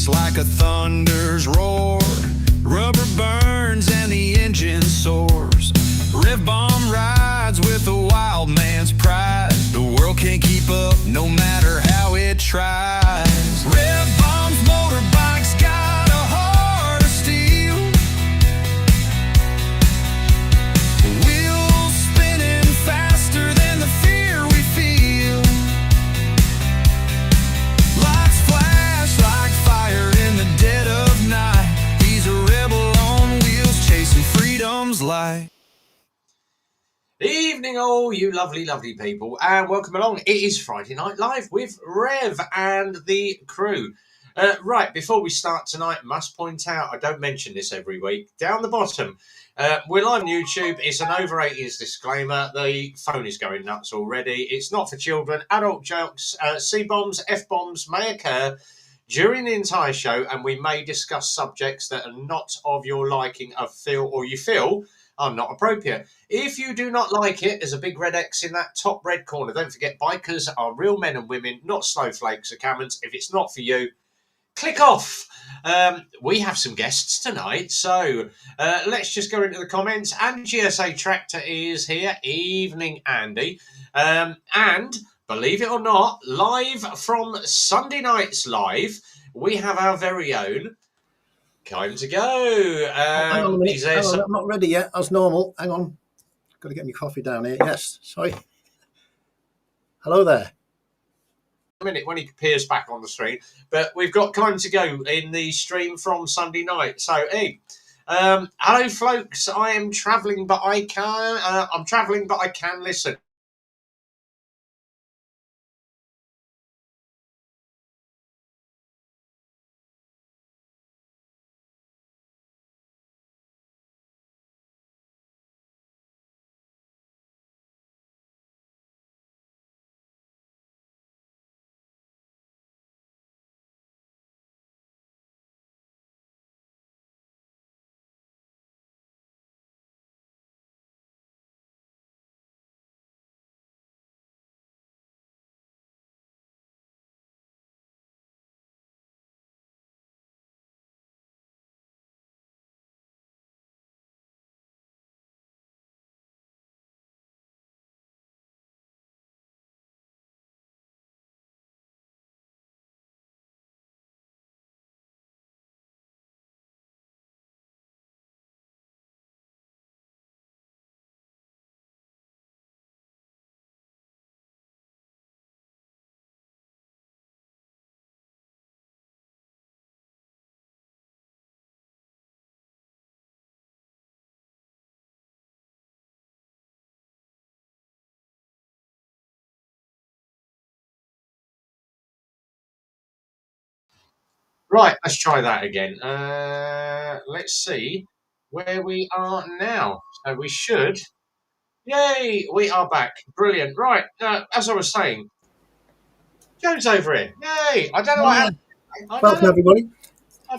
It's like a thunder's roar. Rubber burns and the engine soars. Rev bomb rides with a wild man's pride. The world can't keep up no matter how it tries. Rev bomb's motorbikes got a heart of steel. Wheels spinning faster than the fear we feel. Lights flash like fire in the dead of night. He's a rebel on wheels chasing freedom's light. Evening all, you lovely, lovely people, and welcome along. It is Friday Night Live with Rev and the crew. Right, before we start tonight, must point out, I don't mention this every week, down the bottom, we're live on YouTube. It's an over 18s disclaimer. The phone is going nuts already. It's not for children. Adult jokes, C-bombs, F-bombs may occur during the entire show, and we may discuss subjects that are not of your liking, you feel are not appropriate. If you do not like it, there's a big red X in that top red corner. Don't forget, bikers are real men and women, not snowflakes or camels. If it's not for you, click off. We have some guests tonight, so let's just go into the comments. And GSA Tractor is here. Evening, Andy. And believe it or not, live from Sunday Nights Live, we have our very own Time to Go. Hang on a minute. Hang on, I'm not ready yet, as normal. Hang on. Got to get my coffee down here. Yes, sorry. Hello there. A minute when he appears back on the screen, but we've got Time to Go in the stream from Sunday night. So, hey, hello, folks. I am travelling, but I can. I'm travelling, but I can listen. Right, let's try that again. Let's see where we are now. So we should. Yay, we are back. Brilliant. Right, as I was saying, Joe's over here. Yay! I don't know what happened. Welcome, everybody.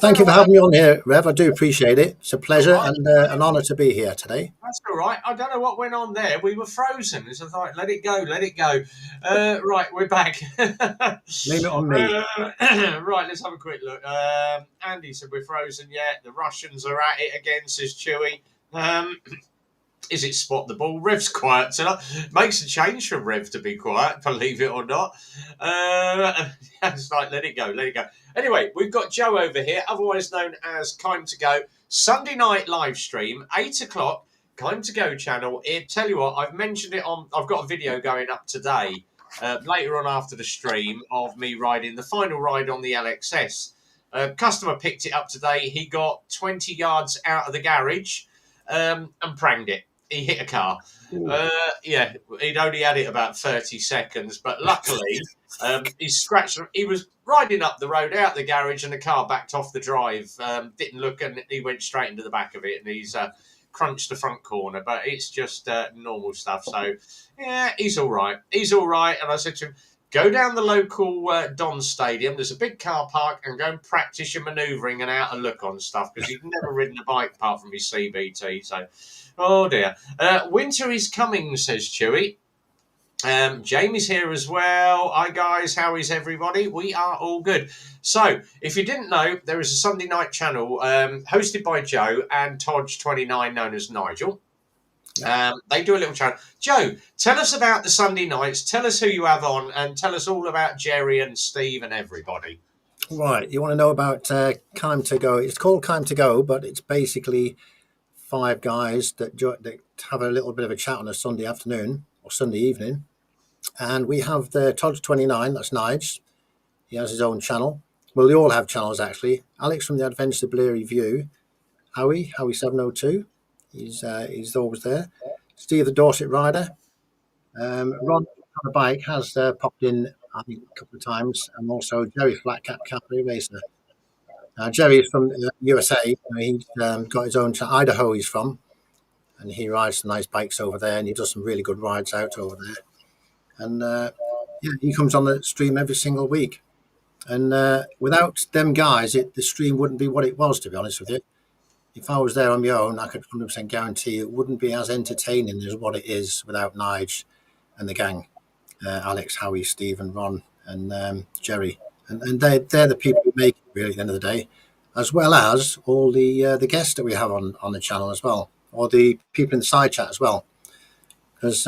Thank you for having me on here, Rev. I do appreciate it. It's a pleasure and an honour to be here today. That's all right. I don't know what went on there. We were frozen. So I thought, let it go, let it go. Right, we're back. Leave it on me. Right, let's have a quick look. Andy said we're frozen yet. The Russians are at it again, says Chewy. Is it spot the ball? Rev's quiet tonight. Makes a change for Rev to be quiet, believe it or not. It's like, let it go, let it go. Anyway, we've got Joe over here, otherwise known as Time to Go. Sunday night live stream, 8 o'clock, Time to Go channel. Tell you what, I've mentioned it on, I've got a video going up today, later on after the stream, of me riding the final ride on the LXS. Customer picked it up today. He got 20 yards out of the garage and pranged it. He hit a car. Yeah, he'd only had it about 30 seconds, but luckily he scratched. He was riding up the road out the garage and the car backed off the drive. Didn't look and he went straight into the back of it and he's crunched the front corner, but it's just normal stuff. So, yeah, he's all right. He's all right. And I said to him, go down the local Don Stadium. There's a big car park and go and practice your manoeuvring and how to look on stuff because he'd never ridden a bike apart from his CBT. So, oh dear. Winter is coming, says Chewy. Jamie's here as well. Hi guys, how is everybody? We are all good. So, if you didn't know, there is a Sunday night channel hosted by Joe and Todge29, known as Nigel. They do a little channel. Joe, tell us about the Sunday nights. Tell us who you have on, and tell us all about Jerry and Steve and everybody. Right, you want to know about Time to Go? It's called Time to Go, but it's basically 5 guys that have a little bit of a chat on a Sunday afternoon or Sunday evening. And we have the Todge29, that's Nige. He has his own channel. Well, they all have channels, actually. Alex from the Adventures of Bleary View. Howie702. He's always there. Steve the Dorset Rider. Ron on a bike has popped in, I think, a couple of times. And also Jerry Flatcap Cafe Racer. Jerry is from the USA. He's got his own channel. Idaho he's from. And he rides some nice bikes over there. And he does some really good rides out over there. And yeah, he comes on the stream every single week. And without them guys, the stream wouldn't be what it was, to be honest with you. If I was there on my own, I could 100% guarantee it wouldn't be as entertaining as what it is without Nige and the gang. Alex, Howie, Steve and Ron and Jerry. And they're the people who make it, really, at the end of the day, as well as all the guests that we have on the channel as well, or the people in the side chat as well. Because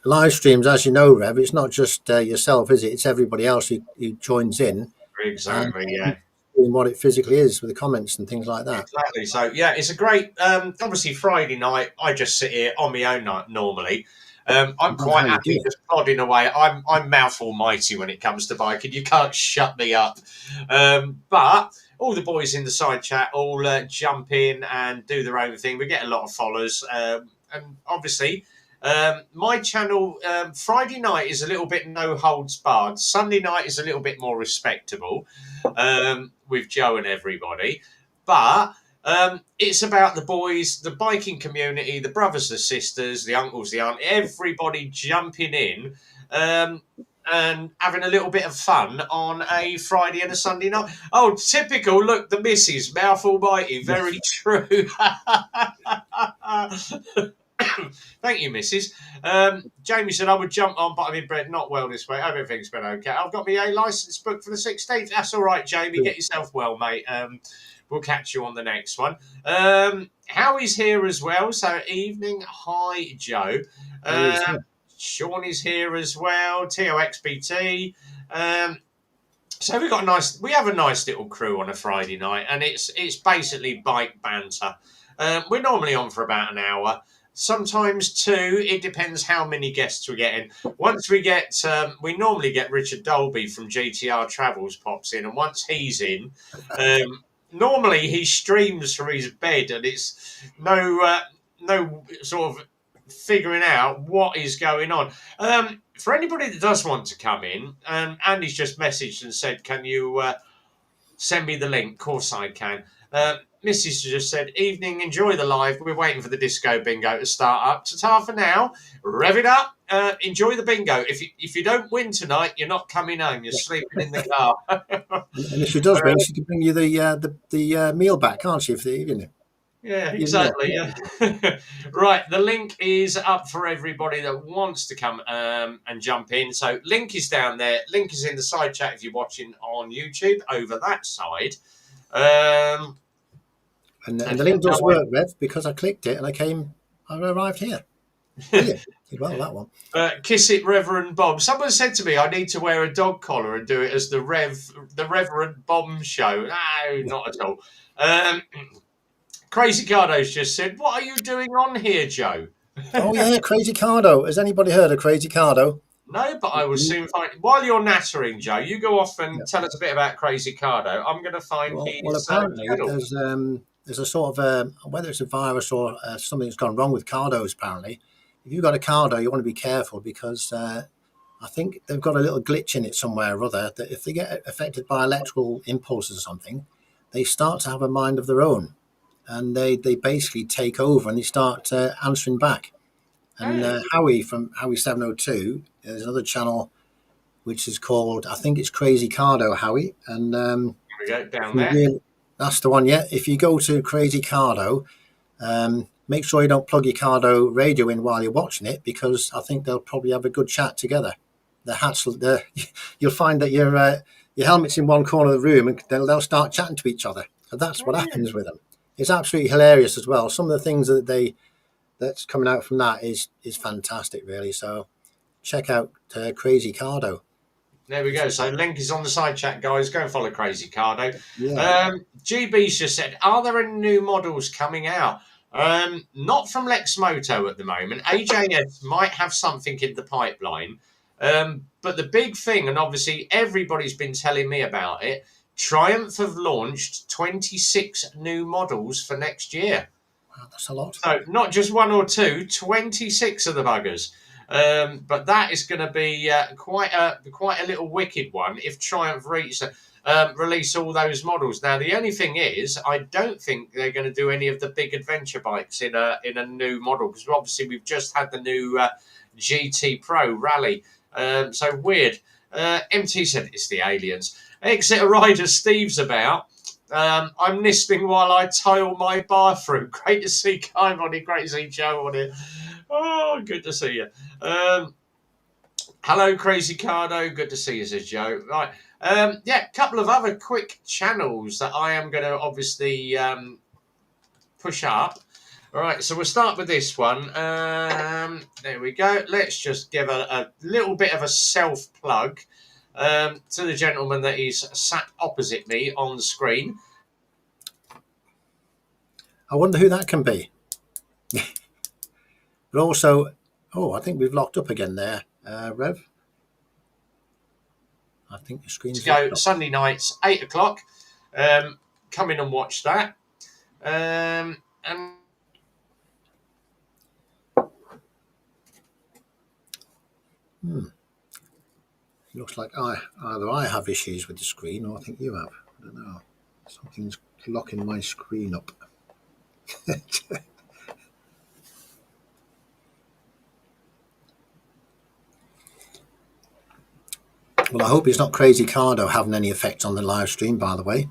live streams, as you know, Rev, it's not just yourself, is it? It's everybody else who joins in. Exactly, yeah. What it physically is with the comments and things like that. Exactly. So, yeah, it's a great, obviously, Friday night, I just sit here on my own night normally. I'm quite happy just plodding away. I'm mouth almighty when it comes to biking. You can't shut me up. But all the boys in the side chat all jump in and do their own thing. We get a lot of followers. And obviously, my channel, Friday night is a little bit no holds barred. Sunday night is a little bit more respectable with Joe and everybody. But it's about the boys, the biking community, the brothers, the sisters, the uncles, the aunt, everybody jumping in and having a little bit of fun on a Friday and a Sunday night. Oh, typical. Look, the missus, mouth almighty. Very true. Thank you, Mrs. Jamie said I would jump on, but I'm in bed, not well this way. Everything's been okay. I've got my A license booked for the 16th. That's all right, Jamie. Get yourself well, mate. We'll catch you on the next one. Howie's here as well. So evening. Hi, Joe. Sean is here as well. TOXBT. So we have a nice little crew on a Friday night, and it's basically bike banter. We're normally on for about an hour. Sometimes 2. It depends how many guests we're getting. Once we get, we normally get Richard Dolby from GTR Travels pops in, and once he's in, normally he streams from his bed, and it's no sort of figuring out what is going on. For anybody that does want to come in, Andy's just messaged and said, "Can you send me the link?" Of course I can. Mrs. just said, "Evening, enjoy the live. We're waiting for the disco bingo to start up. Ta-ta for now. Rev it up. Enjoy the bingo. If you don't win tonight, you're not coming home. You're sleeping in the car." And if she does win, she can bring you the meal back, can't she? For the evening. Yeah, exactly. Yeah. Right, the link is up for everybody that wants to come and jump in. So link is down there. Link is in the side chat if you're watching on YouTube over that side. And the link does work, Rev, because I clicked it and I arrived here. Brilliant. Well, that one. Kiss it, Reverend Bob. Someone said to me, I need to wear a dog collar and do it as the Reverend Bob show. No, not at all. Crazy Cardo's just said, "What are you doing on here, Joe?" Oh yeah, Crazy Cardo. Has anybody heard of Crazy Cardo? No, but I will soon find. While you're nattering, Joe, you go off and tell us a bit about Crazy Cardo. I'm going to find his. Well, apparently there's a sort of whether it's a virus or something that's gone wrong with Cardos. Apparently, if you've got a Cardo, you want to be careful because I think they've got a little glitch in it somewhere or other that if they get affected by electrical impulses or something, they start to have a mind of their own, and they basically take over and they start answering back. And Howie from Howie702, there's another channel which is called, I think it's Crazy Cardo, Howie. And we go down there. That's the one, yeah. If you go to Crazy Cardo, make sure you don't plug your Cardo radio in while you're watching it, because I think they'll probably have a good chat together. The hats, you'll find that your helmet's in one corner of the room, and they'll start chatting to each other. And that's what happens with them. It's absolutely hilarious as well. Some of the things that's coming out from that is fantastic, really. So check out Crazy Cardo. There we go. So link is on the side chat, guys. Go and follow Crazy Cardo. Yeah. GB's just said, are there any new models coming out? Not from Lexmoto at the moment. AJS might have something in the pipeline. But the big thing, and obviously everybody's been telling me about it, Triumph have launched 26 new models for next year. Wow, that's a lot. So not just one or two, 26 of the buggers. But that is going to be quite a little wicked one if Triumph release all those models. Now the only thing is, I don't think they're going to do any of the big adventure bikes in a new model, because obviously we've just had the new GT Pro Rally. So weird. MT said it's the aliens. Exeter Rider Steve's about. I'm listening while I tile my bar through. Great to see Kime on here. Great to see Joe on here. Oh, good to see you. Hello, Crazy Cardo. Good to see you, says Joe. Right. Yeah, a couple of other quick channels that I am going to obviously push up. All right, so we'll start with this one. There we go. Let's just give a little bit of a self-plug to the gentleman that is sat opposite me on the screen. I wonder who that can be. But also, I think we've locked up again there, Rev. I think the screen's go Sunday nights, 8 o'clock. Come in and watch that. And It looks like either I have issues with the screen, or I think you have. I don't know. Something's locking my screen up. Well, I hope it's not Crazy Cardo having any effect on the live stream, by the way.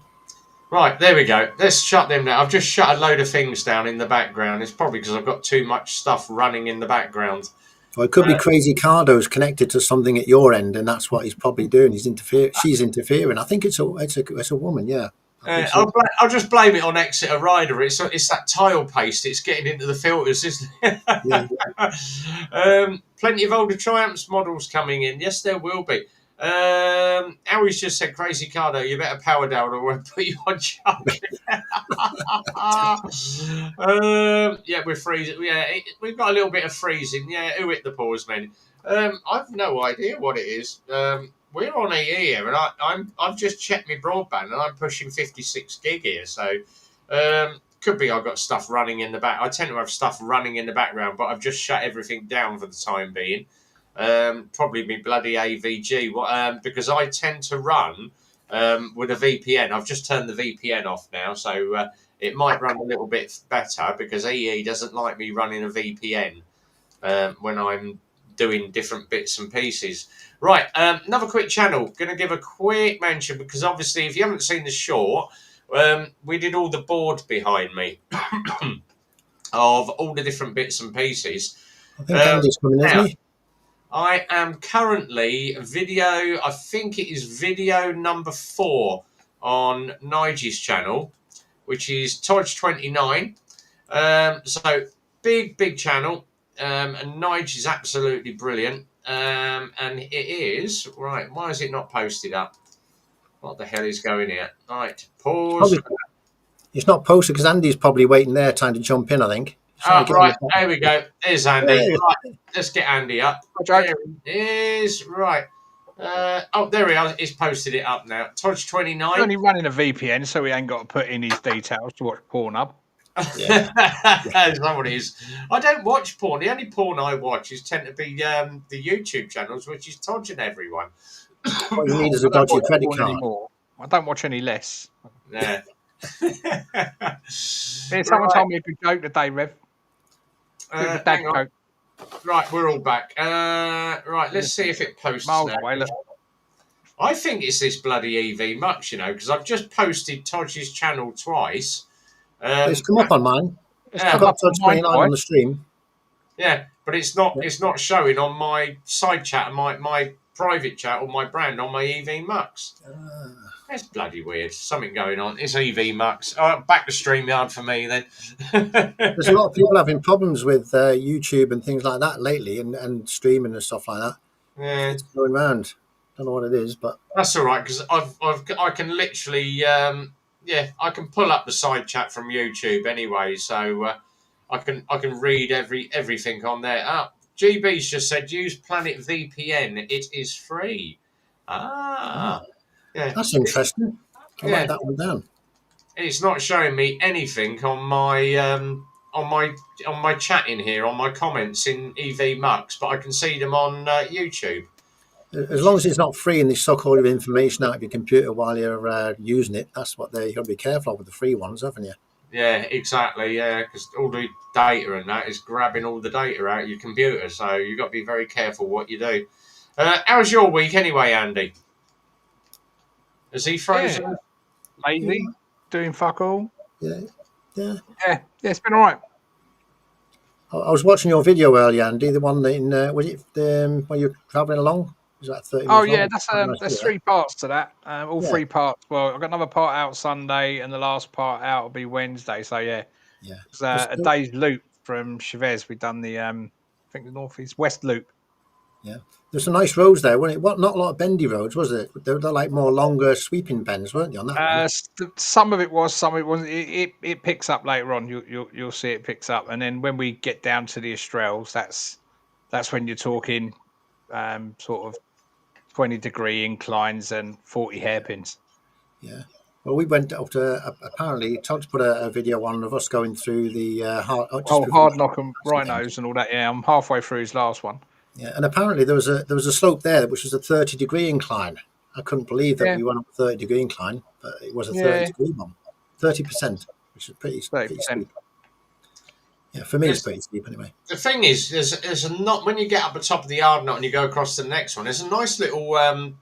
right, there we go. Let's shut them down. I've just shut a load of things down in the background. It's probably because I've got too much stuff running in the background. Well, it could be Crazy Cardo's connected to something at your end, and that's what he's probably doing. She's interfering. I think it's a woman. Yeah. I'll just blame it on Exeter Rider. It's that tile paste. It's getting into the filters, isn't it? Yeah. Plenty of older Triumphs models coming in. Yes, there will be. Harry's just said, Crazy Cardo, you better power down or we'll put you on charge. Yeah, we're freezing. Yeah, we've got a little bit of freezing. Yeah, who hit the pause menu? I've no idea what it is. We're on here, and I've just checked my broadband, and I'm pushing 56 gig here. So could be I've got stuff running in the back. I tend to have stuff running in the background, but I've just shut everything down for the time being. Probably me bloody AVG. Because I tend to run with a VPN. I've just turned the VPN off now, so it might run a little bit better, because EE doesn't like me running a VPN when I'm doing different bits and pieces. Right, another quick channel. Going to give a quick mention, because obviously if you haven't seen the short, we did all the board behind me of all the different bits and pieces. I think Andy's coming, isn't he? I am currently I think it is video number 4 on Nigel's channel, which is Todge29. So big channel. And Nige is absolutely brilliant. And it is, right, why is it not posted up? What the hell is going here? Right, pause. It's not posted because Andy's probably waiting there, trying to jump in, I think. Right, there we go. There's Andy. Right, let's get Andy up. There he is. Right. There we are. He's posted it up now. Todge29. He's only running a VPN, so he ain't got to put in his details to watch Pornhub. Yeah. That's not what it is. I don't watch porn. The only porn I watch tend to be the YouTube channels, which is Todge and everyone. What you need is a dodgy credit card. Anymore. I don't watch any less. Yeah. Someone told me a good joke today, Rev. Hang on. Right, we're all back. Right, let's see if it posts now. Away, look. I think it's this bloody EV Much, because I've just posted Todge's channel twice. It's come up on mine. It's Yeah. I come got up to on mine 29 on the stream. Yeah, but it's not showing on my side chat and my private chat or my brand on my EV Mux. That's bloody weird. Something going on. It's EV Mux. Back to StreamYard for me then. There's a lot of people having problems with YouTube and things like that lately, and streaming and stuff like that. Yeah, It's going round. Don't know what it is, but that's all right because I can literally I can pull up the side chat from YouTube anyway, so I can read everything on there. GB's just said use Planet VPN. It is free. Yeah. that's interesting. I'll Yeah, write that one down. it's not showing me anything on my chat in here on my comments in EV Mux, but I can see them on YouTube. As long as it's not free and they suck all your information out of your computer while you're using it, that's what you've got to be careful of with the free ones, haven't you? Yeah, exactly. Yeah, because all the data and that is grabbing all the data out of your computer, so you've got to be very careful what you do. How's your week anyway, Andy? Is he frozen? Yeah. Lazy, doing fuck all. Yeah, yeah. Yeah, it's been all right. I was watching your video earlier, Andy. The one in was it when you're travelling along? Was that 30 Oh minutes yeah, long? that's Quite a nice there's video. 3 parts to that. All Yeah. 3 parts. Well, I've got another part out Sunday, and the last part out will be Wednesday. So yeah, Yeah. it's a day's loop from Shiz. We've done the I think the northeast west loop. Yeah. There's some nice roads there, wasn't it? What, not a lot of bendy roads, was it? They're like more longer sweeping bends, weren't they, on that one? Some of it was, some of it wasn't. It picks up later on. You'll see it picks up, and then when we get down to the Estrels, that's when you're talking sort of 20-degree inclines and 40 hairpins. Yeah. Well, we went up to, apparently, Todd's put a video on of us going through the Hard knock and rhinos and all that. Yeah, I'm halfway through his last one. Yeah, and apparently there was a slope there which was a 30-degree incline. I couldn't believe that we went up a 30-degree incline, but it was a 30-degree one, 30%, which is pretty steep. Yeah, for me it's pretty steep anyway. The thing is, there's a knot when you get up the top of the yard knot and you go across to the next one. There's a nice little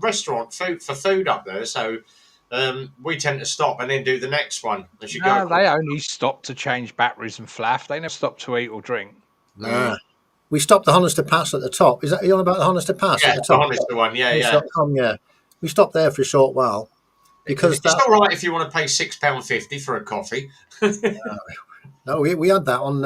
restaurant for food up there, so we tend to stop and then do the next one as you go. They only stop to change batteries and flaff. They never stop to eat or drink. Nah. We stopped the Honister Pass at the top. Is that you on about the Honister Pass at the top? The Honister one, yeah. Yeah. We stopped there for a short while because it's all right if you want to pay £6.50 for a coffee. No, we had that on.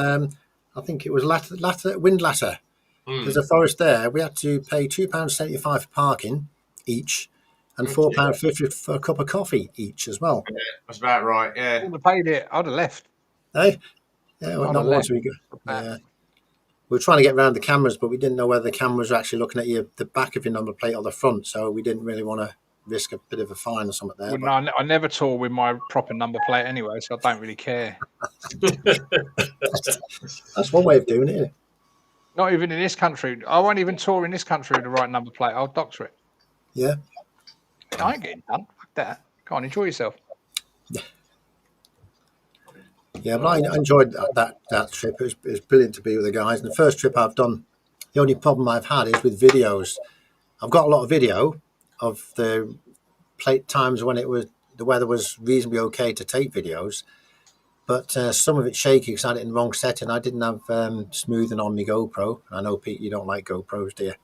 I think it was Windlatter. There's a forest there. We had to pay £2.75 for parking each, and £4.50 for a cup of coffee each as well. Yeah, that's about right. Yeah, I would have paid it. I'd have left. Hey, yeah, well, not once we go. Yeah. We were trying to get around the cameras, but we didn't know whether the cameras were actually looking at the back of your number plate or the front, so we didn't really want to risk a bit of a fine or something there. Well, no, I never tour with my proper number plate anyway, so I don't really care. That's one way of doing it, isn't it? Not even in this country. I won't even tour in this country with the right number plate. I'll doctor it. Yeah. I ain't getting done. Fuck that. Go on, enjoy yourself. Yeah, but I enjoyed that trip. It was brilliant to be with the guys. And the first trip I've done, the only problem I've had is with videos. I've got a lot of video of the plate times when the weather was reasonably okay to take videos, but some of it's shaky because I had it in the wrong setting. I didn't have smoothing on my GoPro. I know, Pete, you don't like GoPros, do you?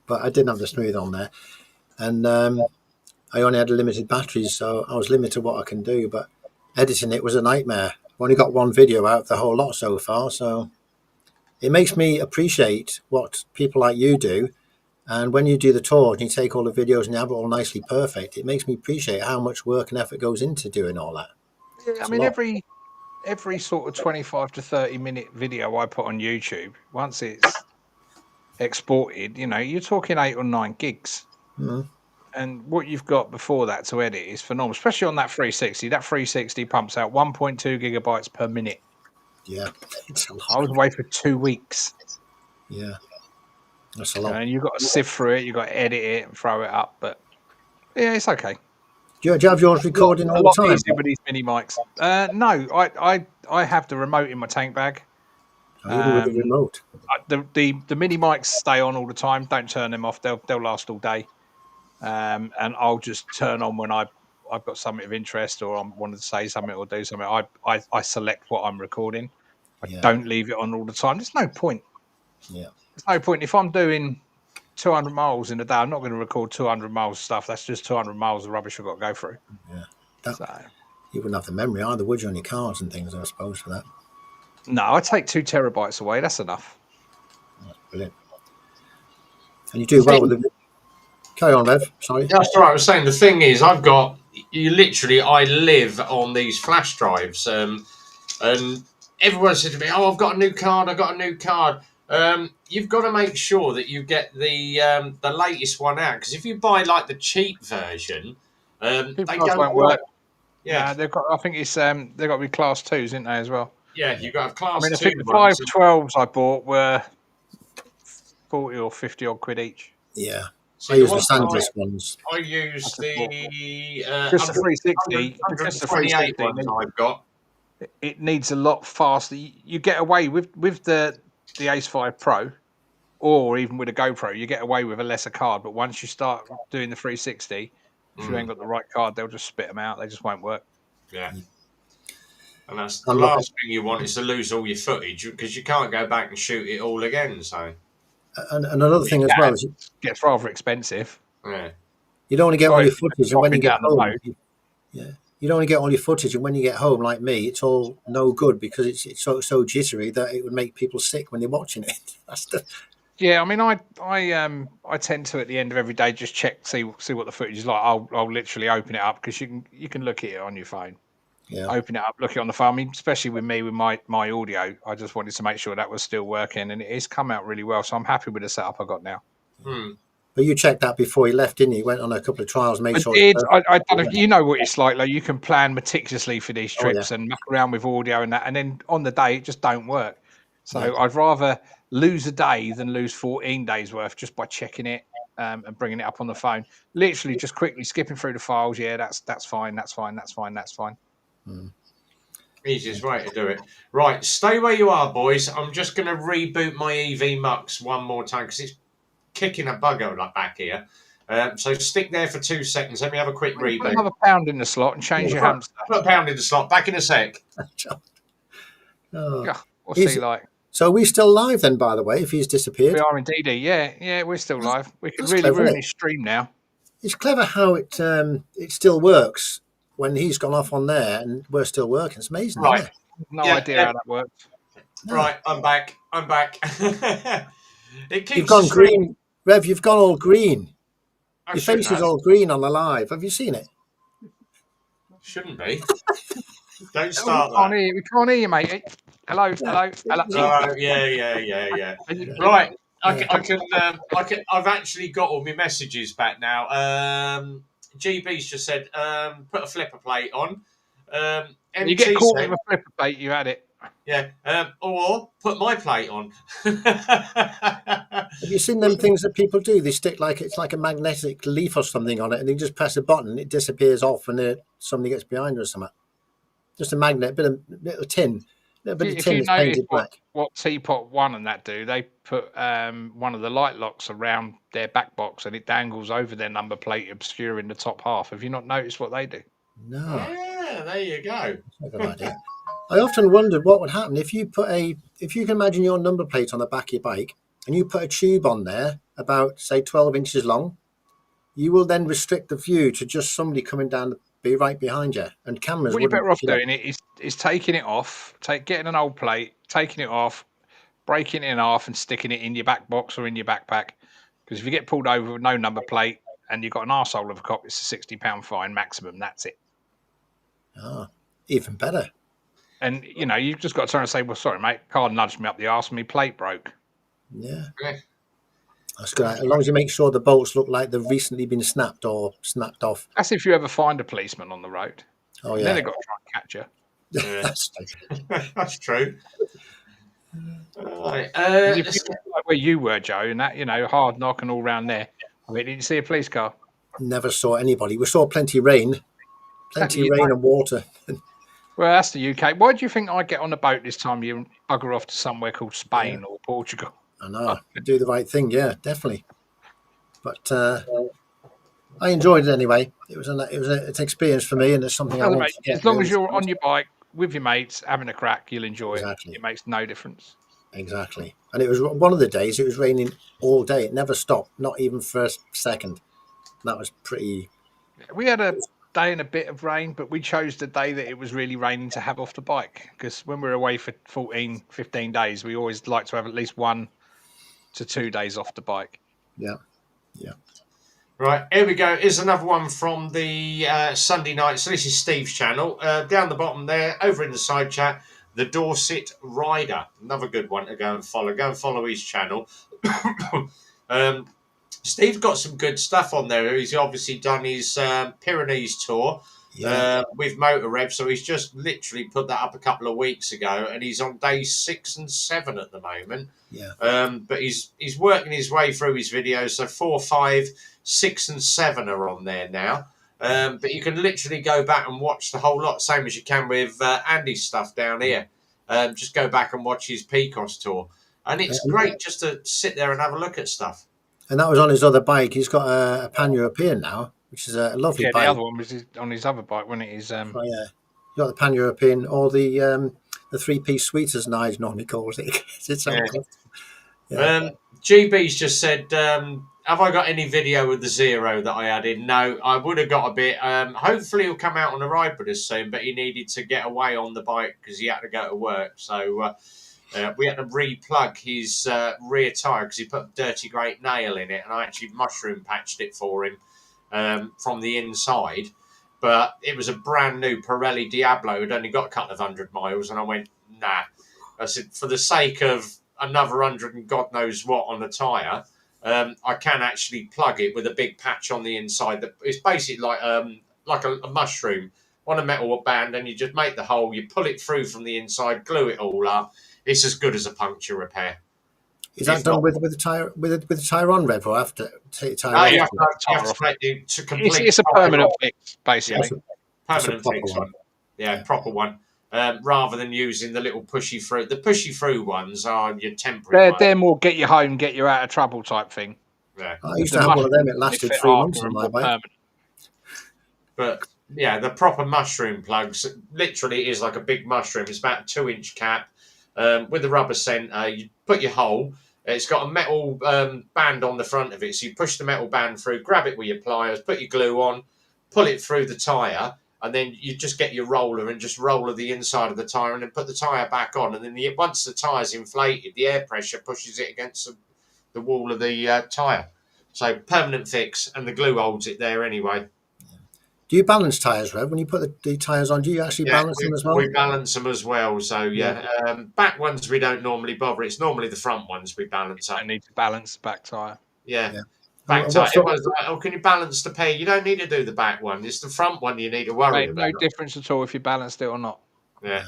But I didn't have the smooth on there, and I only had limited batteries, so I was limited to what I can do. But editing it was a nightmare. I've only got one video out of the whole lot so far, so it makes me appreciate what people like you do. And when you do the tour and you take all the videos and you have it all nicely perfect, it makes me appreciate how much work and effort goes into doing all that. Yeah, I mean, every sort of 25 to 30-minute video I put on YouTube, once it's exported, you're talking 8 or 9 gigs. Mm. And what you've got before that to edit is phenomenal, especially on that 360. That 360 pumps out 1.2 gigabytes per minute. Yeah, it's a lot. I was away for 2 weeks. Yeah, that's a lot. And you've got to sift through it, you've got to edit it and throw it up. But yeah, it's okay. Do you have yours recording all the time? Easier with these mini mics. No, I have the remote in my tank bag. Even with the remote. The mini mics stay on all the time. Don't turn them off. They'll last all day. And I'll just turn on when I I've got something of interest, or I wanted to say something or do something, I select what I'm recording. I don't leave it on all the time. There's no point. Yeah. There's no point. If I'm doing 200 miles in a day, I'm not going to record 200 miles of stuff. That's just 200 miles of rubbish I've got to go through. Yeah. You wouldn't have the memory either, would you, on your cards and things, I suppose, for that? No, I take 2 terabytes away. That's enough. That's brilliant. And you do well with the... Carry on, Rev. Sorry. That's right. I was saying the thing is, I live on these flash drives, and everyone said to me, "Oh, I've got a new card. I got a new card." You've got to make sure that you get the latest one out, because if you buy like the cheap version, they don't work. Yeah, they've got. I think it's they've got to be class 2s, isn't they, as well? Yeah, you've got to have class 2. I think the 512s I bought were 40 or 50 odd quid each. Yeah. I use the SanDisk ones. I use just the 360. Just the 360 ones I've got. It needs a lot faster. You get away with the Ace 5 Pro, or even with a GoPro, you get away with a lesser card. But once you start doing the 360, if you ain't got the right card, they'll just spit them out. They just won't work. Yeah. And that's the last thing you want, is to lose all your footage, because you can't go back and shoot it all again. So. And another thing as well is it gets rather expensive. Yeah. You don't want to get all your footage, and when you get home, you don't want to get all your footage, and when you get home, like me, it's all no good, because it's so jittery that it would make people sick when they're watching it. That's the... Yeah, I mean, I tend to, at the end of every day, just check, see what the footage is like. I'll literally open it up, because you can look at it on your phone. Yeah. Open it up, look at it on the phone. I mean, especially with me, with my audio, I just wanted to make sure that was still working, and it's come out really well. So I'm happy with the setup I got now. But you checked that before you left, didn't you? You went on a couple of trials, made sure. I don't know. You know what it's like. Like, you can plan meticulously for these trips and muck around with audio and that, and then on the day it just don't work. So I'd rather lose a day than lose 14 days worth just by checking it and bringing it up on the phone. Literally, just quickly skipping through the files. Yeah, that's fine. That's fine. That's fine. That's fine. Easiest way to do it. Right, stay where you are, boys. I'm just going to reboot my EV Mux one more time, because it's kicking a bugger back here. So stick there for 2 seconds. Let me have a quick reboot. Put another pound in the slot and change your hamster. Put a pound in the slot. Back in a sec. What's he like? So are we still live then, by the way, if he's disappeared? We are indeed. Yeah, we're still live. We can really ruin his stream now. It's clever how it still works when he's gone off on there and we're still working. It's amazing. Right. No idea how that works. No. Right, I'm back. It keeps You've gone green. Rev, you've gone all green. Your face is all green on the live. Have you seen it? Shouldn't be. Don't start that. We can't hear you, mate. Hello. Oh, yeah. Right. I've actually got all my messages back now. GB's just said, put a flipper plate on. You get caught with a flipper plate, you had it. Yeah. Or put my plate on. Have you seen them things that people do? They stick it's like a magnetic leaf or something on it, and they just press a button, it disappears off, and somebody gets behind or something. Just a magnet, little tin. If you notice what Teapot 1 and that do, they put one of the light locks around their back box, and it dangles over their number plate, obscuring the top half. Have you not noticed what they do? No. Yeah, there you go. That's a good idea. I often wondered what would happen if you can imagine your number plate on the back of your bike, and you put a tube on there about, say, 12 inches long. You will then restrict the view to just somebody coming down be right behind you, and cameras. What you're better off doing is taking it off, getting an old plate, taking it off, breaking it in half, and sticking it in your back box or in your backpack. Because if you get pulled over with no number plate and you've got an arsehole of a cop, it's a £60 fine maximum. That's it. Ah, even better. And you've just got to turn and say, "Well, sorry, mate, car nudged me up the arse, and my plate broke." Yeah. That's good. As long as you make sure the bolts look like they've recently been snapped or snapped off. That's if you ever find a policeman on the road. Oh, yeah. Then they've got to try and catch you. Yeah. That's true. Right. Like where you were, Joe, and that, hard knocking all round there. I mean, did you see a police car? Never saw anybody. We saw plenty of rain. Plenty of rain and water. Well, that's the UK. Why do you think I get on a boat this time of year and bugger off to somewhere called Spain or Portugal? I know. Do the right thing, yeah, definitely. But I enjoyed it anyway. It's an experience for me, and it's something I Doesn't won't make- forget. As long Really, as you're on your bike with your mates having a crack, you'll enjoy it. exactly, It makes no difference. exactly. And it was one of the days. It was raining all day. It never stopped, not even for a second. That was pretty. We had a day and a bit of rain, but we chose the day that it was really raining to have off the bike, because when we're away for 14, 15 days, we always like to have at least 1 to 2 days off the bike. Yeah, yeah. Right, here we go. Here's another one from the Sunday night. So this is Steve's channel. Down the bottom there, over in the side chat, the Dorset Rider. Another good one to go and follow. Go and follow his channel. Steve's got some good stuff on there. He's obviously done his Pyrenees tour with Motor Rev. So he's just literally put that up a couple of weeks ago, and he's on day 6 and 7 at the moment. Yeah. But he's working his way through his videos. So 4, 5, 6 and 7 are on there now. But you can literally go back and watch the whole lot, same as you can with Andy's stuff down here. Just go back and watch his Picos tour. And it's great just to sit there and have a look at stuff. And that was on his other bike. He's got a Pan-European now, which is a lovely bike. The other one was on his other bike, wasn't it? Oh, yeah. He's got the Pan-European, or the 3-piece suite, as Nige normally calls it. It's so comfortable. Yeah. GB's just said, have I got any video with the Zero that I added? No, I would have got a bit. Hopefully he'll come out on a ride with us soon, but he needed to get away on the bike because he had to go to work. So we had to re-plug his rear tyre because he put a dirty great nail in it, and I actually mushroom patched it for him from the inside. But it was a brand new Pirelli Diablo. It only got a couple of 100 miles, and I went, nah. I said, for the sake of another 100 and God knows what on the tyre, I can actually plug it with a big patch on the inside. That it's basically like a mushroom on a metal band, and you just make the hole, you pull it through from the inside, glue it all up. It's as good as a puncture repair. Is that done with the tire with the tire on, Rev, or after take the tire No, off? you have to take it to complete. It's a permanent fix, basically. Permanent fix one. Yeah, proper one. Rather than using the little pushy through. The pushy through ones are your temporary ones. They're more get you home, get you out of trouble type thing. Yeah. I used to have one of them. It lasted 3 months on my bike. But yeah, the proper mushroom plugs literally is like a big mushroom. It's about a 2-inch cap with a rubber centre. You put your hole. It's got a metal band on the front of it. So you push the metal band through, grab it with your pliers, put your glue on, pull it through the tyre, and then you just get your roller and just roller the inside of the tyre and then put the tyre back on. And then once the tyre's inflated, the air pressure pushes it against the wall of the tyre. So permanent fix, and the glue holds it there anyway. Do you balance tyres, Rev? When you put the tyres on, do you actually balance them as well? We balance them as well. So, back ones we don't normally bother. It's normally the front ones we balance up. I need to balance the back tyre. Yeah. Back tyre. Everyone's like, oh, can you balance the pair? You don't need to do the back one. It's the front one you need to worry about. No difference at all if you balanced it or not. Yeah.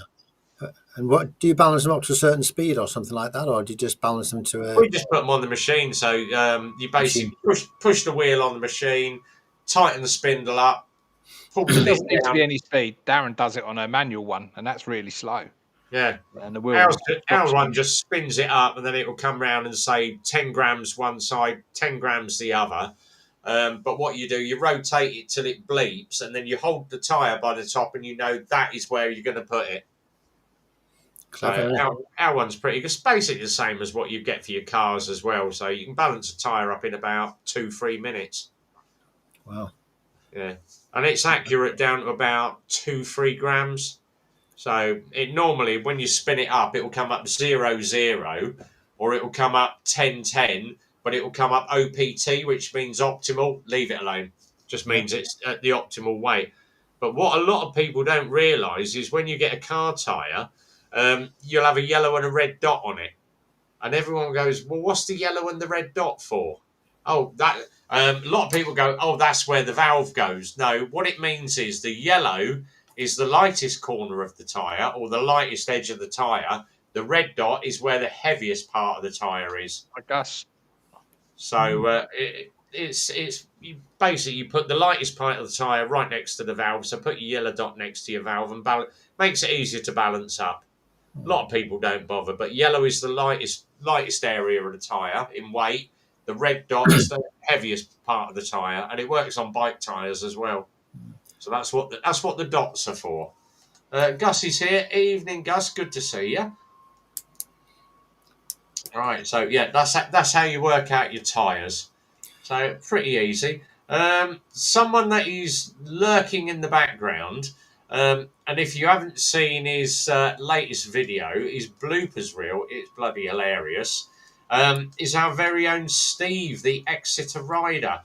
And what do you balance them up to a certain speed or something like that, or do you just balance them to a? We just put them on the machine. So you basically push the wheel on the machine, tighten the spindle up, pull the There lid doesn't need to down. be any speed. Darren does it on a manual one, and that's really slow. Yeah. And the wheel. Our one just spins it up, and then it will come round and say 10 grams one side, 10 grams the other. But what you do, you rotate it till it bleeps, and then you hold the tyre by the top, and you know that is where you're going to put it. So our one's pretty good. It's basically the same as what you get for your cars as well. So you can balance a tyre up in about 2-3 minutes. Wow. Yeah. And it's accurate down to about 2-3 grams. So it normally, when you spin it up, it will come up 0-0, or it will come up 10-10, but it will come up OPT, which means optimal. Leave it alone. Just means it's at the optimal weight. But what a lot of people don't realise is when you get a car tyre, you'll have a yellow and a red dot on it. And everyone goes, well, what's the yellow and the red dot for? Oh, that a lot of people go, oh, that's where the valve goes. No, what it means is the yellow is the lightest corner of the tyre or the lightest edge of the tyre. The red dot is where the heaviest part of the tyre is. I guess. So it's you basically you put the lightest part of the tyre right next to the valve. So put your yellow dot next to your valve and makes it easier to balance up. A lot of people don't bother, but yellow is the lightest area of the tyre in weight. The red dot is the heaviest part of the tyre, and it works on bike tyres as well. So that's what the dots are for. Gus is here. Evening, Gus. Good to see you. Right, so yeah, that's how you work out your tyres. So pretty easy. Someone that is lurking in the background, and if you haven't seen his latest video, his bloopers reel, it's bloody hilarious. Is our very own Steve, the Exeter rider.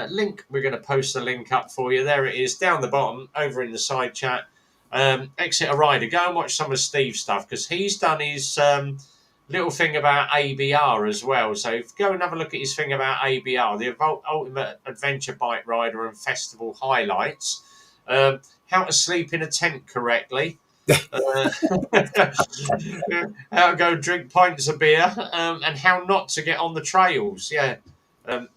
Link, we're going to post the link up for you. There it is, down the bottom, over in the side chat. Exeter rider, go and watch some of Steve's stuff because he's done his little thing about ABR as well. So go and have a look at his thing about ABR, the Ultimate Adventure Bike Rider and Festival Highlights. How to sleep in a tent correctly. How to go drink pints of beer, and how not to get on the trails. Yeah.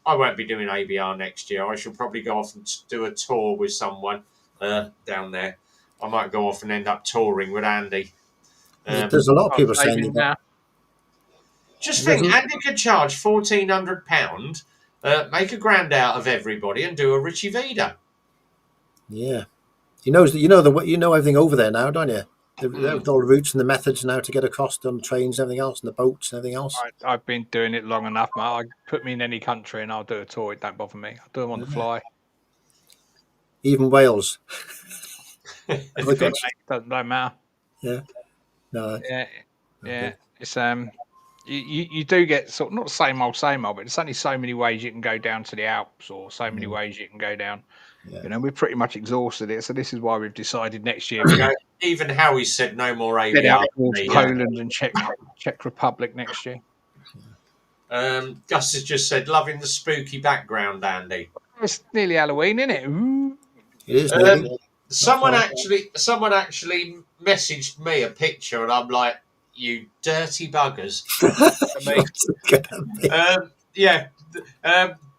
I won't be doing ABR next year. I shall probably go off and do a tour with someone down there. I might go off and end up touring with Andy. There's a lot of people saying that. Just think, Andy could charge £1,400, make a grand out of everybody, and do a Richie Vida. Yeah, you know everything over there now, don't you? All the routes and the methods now to get across them, trains, everything else, and the boats and everything else. I've been doing it long enough, mate. I put me in any country and I'll do a tour. It don't bother me. I'll do them on the fly. Even Wales. Doesn't matter. Yeah. No. Yeah. Okay. It's You do get sort of not same old, but there's only so many ways you can go down to the Alps, or so many ways you can go down. Yeah. You know, we've pretty much exhausted it, so this is why we've decided next year. Even Howie said no more ABR. Poland and Czech Republic next year. Gus has just said, loving the spooky background, Andy. It's nearly Halloween, isn't it? Ooh. It is. Nearly. Someone actually messaged me a picture, and I'm like, you dirty buggers.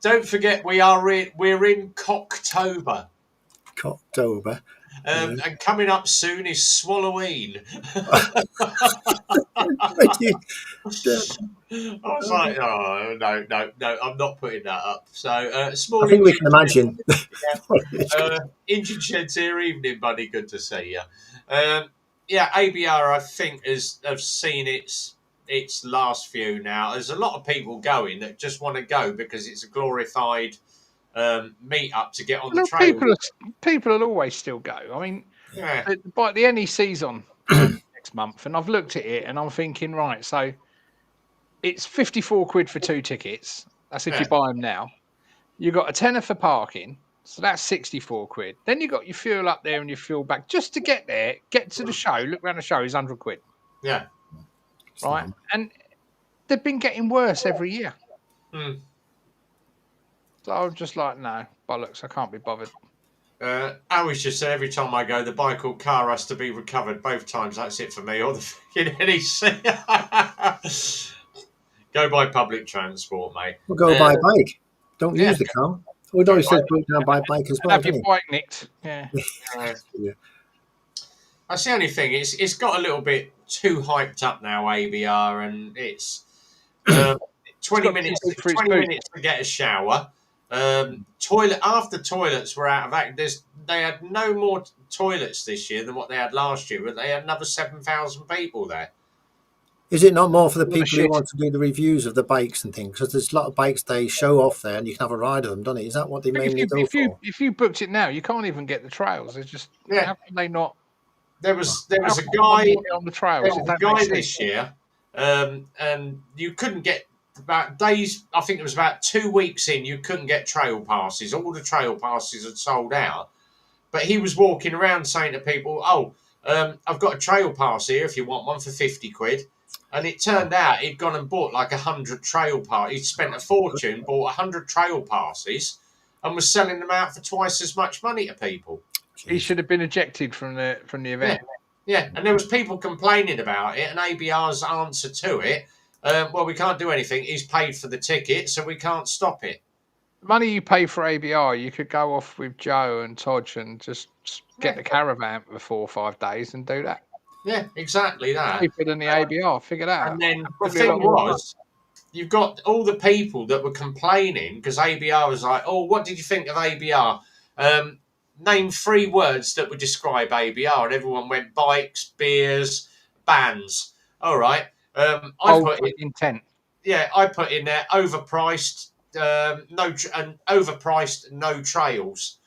Don't forget we're in Cocktober. Cocktober. And coming up soon is Swalloween. I was like, oh no, I'm not putting that up. So small. I think we can imagine. Engine Shed's here, evening, buddy. Good to see you. ABR, I think, have seen its last few now. There's a lot of people going that just want to go because it's a glorified meet up to get on the trail. People will always still go. I mean, but the NEC's on next month, and I've looked at it and I'm thinking, right, so it's 54 quid for 2 tickets. That's if you buy them now. You got a tenner for parking. So that's 64 quid. Then you got your fuel up there and your fuel back just to get there, get to the show, look around the show is 100 quid. Yeah. Right. And they've been getting worse every year. Mm. So I'm just like, no, bollocks, I can't be bothered. I was just said every time I go, the bike or car has to be recovered both times. That's it for me. Or the fucking NEC. Go by public transport, mate. We'll go by bike. Don't use the car. We'd always said put down by bike as well. Have your bike nicked. Yeah. That's the only thing. It's got a little bit too hyped up now, ABR, and it's 20 minutes to get a shower. Toilets were out of act. They had no more toilets this year than what they had last year, but they had another 7,000 people there. Is it not more for the people who want to do the reviews of the bikes and things? Because there's a lot of bikes they show off there, and you can have a ride of them, don't it? Is that what they mainly go for? If you booked it now, you can't even get the trails. It's just how can they not? There was a guy on the trails. There was a guy this year, and you couldn't get about days. I think it was about 2 weeks in. You couldn't get trail passes. All the trail passes had sold out. But he was walking around saying to people, "Oh, I've got a trail pass here. If you want one for 50 quid." And it turned out he'd gone and bought like 100 trail passes. He'd spent a fortune, bought 100 trail passes, and was selling them out for twice as much money to people. He should have been ejected from the event. Yeah, and there was people complaining about it, and ABR's answer to it, well, we can't do anything. He's paid for the ticket, so we can't stop it. The money you pay for ABR, you could go off with Joe and Todge and just get the caravan for 4 or 5 days and do that. Yeah, exactly that. Cheaper than the ABR, figure that out. And then the thing was, you've got all the people that were complaining because ABR was like, oh, what did you think of ABR? Name 3 words that would describe ABR, and everyone went bikes, beers, bands. All right. I Oh, put it. intent. Yeah, I put in there overpriced, and overpriced, no trails.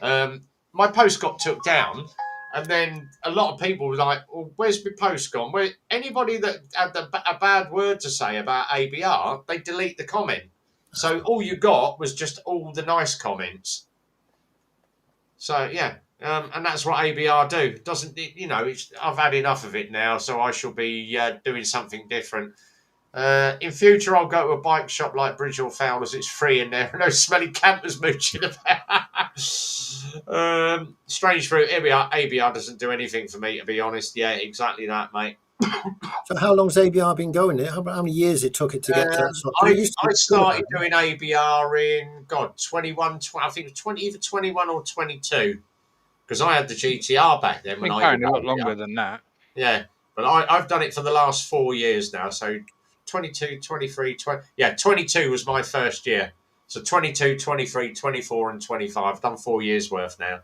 My post got took down, and then a lot of people were like, "Well, where's my post gone?" Where anybody that had a bad word to say about ABR, they delete the comment. So all you got was just all the nice comments. So yeah, and that's what ABR do. Doesn't it, I've had enough of it now, so I shall be doing something different. In future, I'll go to a bike shop like Bridge or Fowler's. It's free in there. No smelly campers mooching about. Strange fruit. Here we are. ABR doesn't do anything for me, to be honest. Yeah, exactly that, mate. So how long's ABR been going there? How many years it took it to get to that sort? 'Cause it used to I be good started about it. doing ABR in 21. I think it was 20, either 21 or 22, because I had the GTR back then when Been I did going a lot ABR. longer than that. Yeah, but I've done it for the last 4 years now. So 22, 23, 20. Yeah, 22 was my first year. So 22, 23, 24, and 25. I've done 4 years worth now.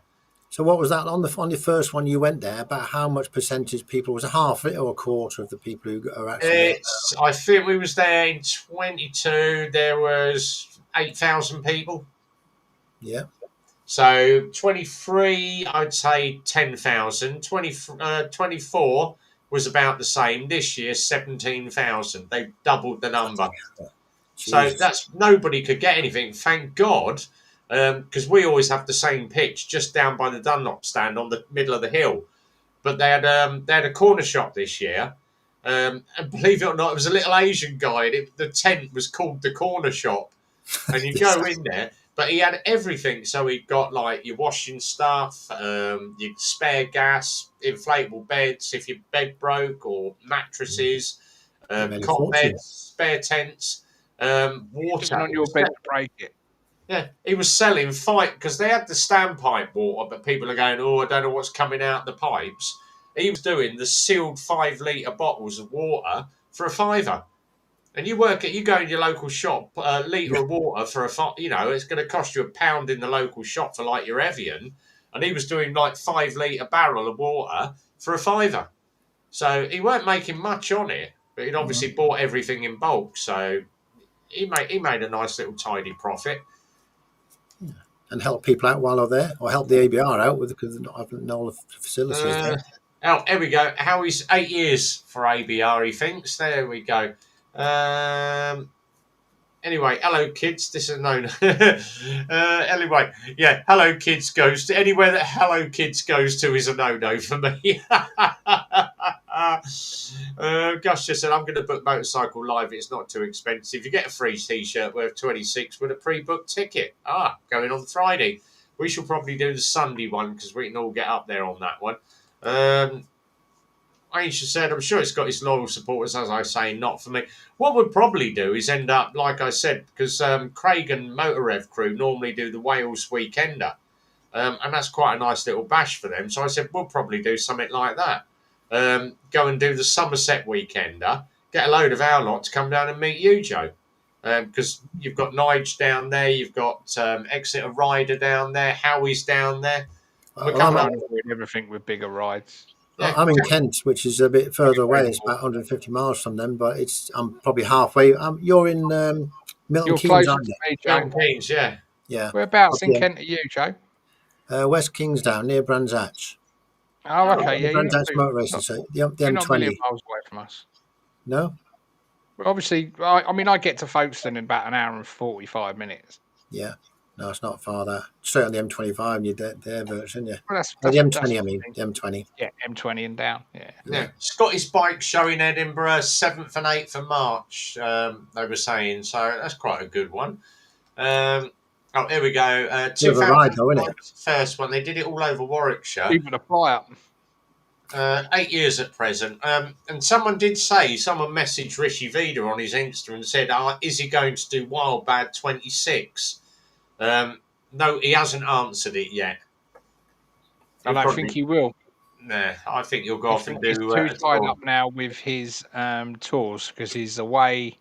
So what was that on the first one you went there? About how much percentage people, was it half of it or a quarter of the people who are actually there? I think we was there in 22. There was 8,000 people. Yeah. So 23, I'd say 10,000. 24 was about the same. This year, 17,000. They doubled the number. So Jesus. that's nobody could get anything. Thank God, because we always have the same pitch just down by the Dunlop stand on the middle of the hill. But they had a corner shop this year, and believe it or not, it was a little Asian guy. And the tent was called the corner shop, and you go in there. But he had everything. So he got like your washing stuff, your spare gas, inflatable beds if your bed broke, or mattresses, made a cot fortune. beds, spare tents, water. Sitting on your bed to break it. Yeah, he was selling because they had the standpipe water, but people are going, oh, I don't know what's coming out the pipes. He was doing the sealed 5 litre bottles of water for a £5. And you go in your local shop, a litre of water for it's going to cost you £1 in the local shop for like your Evian. And he was doing like 5 litre barrel of water for a £5. So he weren't making much on it, but he'd obviously bought everything in bulk. So he made a nice little tidy profit. And help people out while they're there, or help the ABR out because they're not having all the facilities there. Oh, here we go. Howie's 8 years for ABR, he thinks. There we go. Anyway, hello kids. This is known. Anyway, yeah, hello kids goes to anywhere that hello kids goes to is a no for me. Gus just said I'm going to book Motorcycle Live. It's not too expensive. You get a free T-shirt worth 26 with a pre-booked ticket. Going on Friday. We shall probably do the Sunday one because we can all get up there on that one. Aisha said, I'm sure it's got its loyal supporters, as I say, not for me. What we'd probably do is end up, like I said, because Craig and Motor Rev crew normally do the Wales Weekender. And that's quite a nice little bash for them. So I said, we'll probably do something like that. Go and do the Somerset Weekender, get a load of our lot to come down and meet you, Joe. Because you've got Nige down there, you've got Exeter Rider down there, Howie's down there. We're doing everything with bigger rides. Yeah, I'm in Kent, which is a bit further away. It's about 150 miles from them, but I'm probably halfway. You're in Milton Keynes, aren't you? Milton Keynes, yeah. Yeah. Whereabouts in Kent are you, Joe? West Kingsdown, near Brands Hatch. Oh, okay. Yeah, Brands Hatch Motor Racing, so the you're M20. not a million miles away from us. No? Well, obviously, I get to Folkestone in about an hour and 45 minutes. Yeah. No, it's not far that. Straight on the M25 and you're there, virtually, yeah. Well, that's the M20, I mean. The M20. Yeah, M20 and down, yeah. Scottish Bike Show in Edinburgh, 7th and 8th of March, they were saying. So that's quite a good one. Here we go. 2005 first one. They did it all over Warwickshire. Even a fly-up. 8 years at present. And someone messaged Rishi Vida on his Insta and said, is he going to do Wild Bad 26? No, he hasn't answered it yet. I don't think he will. Nah, I think he'll go off and do. He's too tied up now with his tours because he's away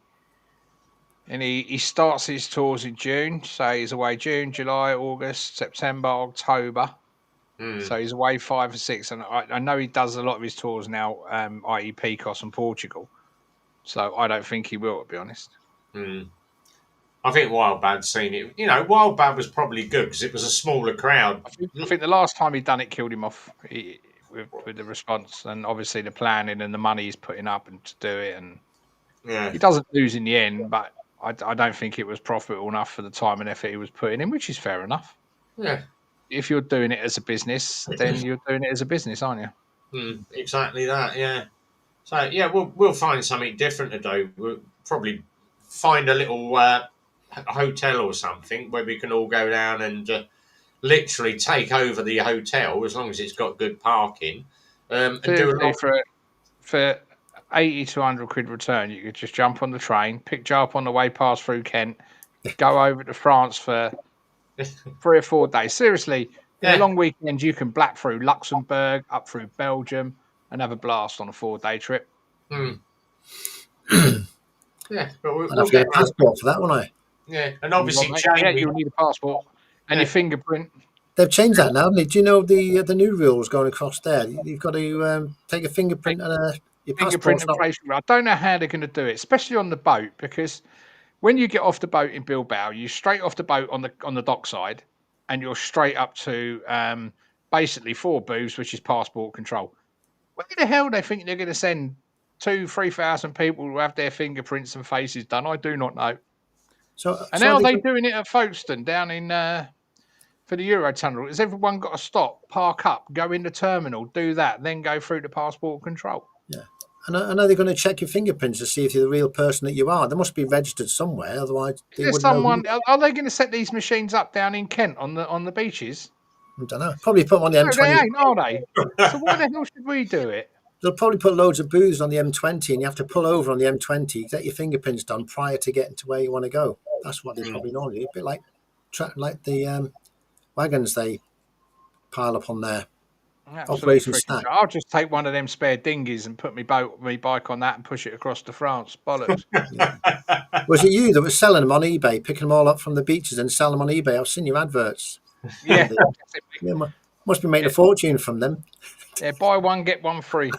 And he starts his tours in June. So he's away June, July, August, September, October. So he's away 5 or 6. And I know he does a lot of his tours now, i.e. Picos and Portugal. So I don't think he will, to be honest. I think Wildbad's seen it. You know, Wildbad was probably good because it was a smaller crowd. I think the last time he done it killed him off with the response and obviously the planning and the money he's putting up and to do it. And he doesn't lose in the end, but I don't think it was profitable enough for the time and effort he was putting in, which is fair enough. Yeah. If you're doing it as a business, then you're doing it as a business, aren't you? Exactly that, yeah. So, yeah, we'll find something different to do. We'll probably find a little hotel or something where we can all go down and literally take over the hotel as long as it's got good parking. And do a lot for 80 to 100 quid return, you could just jump on the train, pick Joe up on the way past through Kent, go over to France for 3 or 4 days. Seriously, in a long weekend, you can black through Luxembourg, up through Belgium, and have a blast on a 4-day trip. Yeah, but I'd have to get a passport for that, wouldn't I? Yeah, and obviously, Jamie, you'll need a passport and your fingerprint. They've changed that now, haven't they? Do you know the new rules going across there? You've got to take a fingerprint and your fingerprint passport. and facial. I don't know how they're going to do it, especially on the boat, because when you get off the boat in Bilbao, you're straight off the boat on the dockside, and you're straight up to basically 4 booths, which is passport control. Where the hell they think they're going to send 2,000-3,000 people who have their fingerprints and faces done? I do not know. And how are they doing it at Folkestone down in for the Eurotunnel? Has everyone got to stop, park up, go in the terminal, do that, then go through the passport control? Yeah. And are they going to check your fingerprints to see if you're the real person that you are? They must be registered somewhere, otherwise they wouldn't know. Are they going to set these machines up down in Kent on the beaches? I don't know. Probably put them on the M20. They ain't, are they? So why the hell should we do it? They'll probably put loads of booths on the M20, and you have to pull over on the M20, get your fingerprints done prior to getting to where you want to go. That's what they probably normally do. A bit like the wagons they pile up on there. Operation Stack. I'll just take one of them spare dinghies and put my bike on that and push it across to France. Bollocks. Was it you that was selling them on eBay, picking them all up from the beaches and selling them on eBay? I've seen your adverts. Yeah. Must be making a fortune from them. Yeah, buy one, get one free.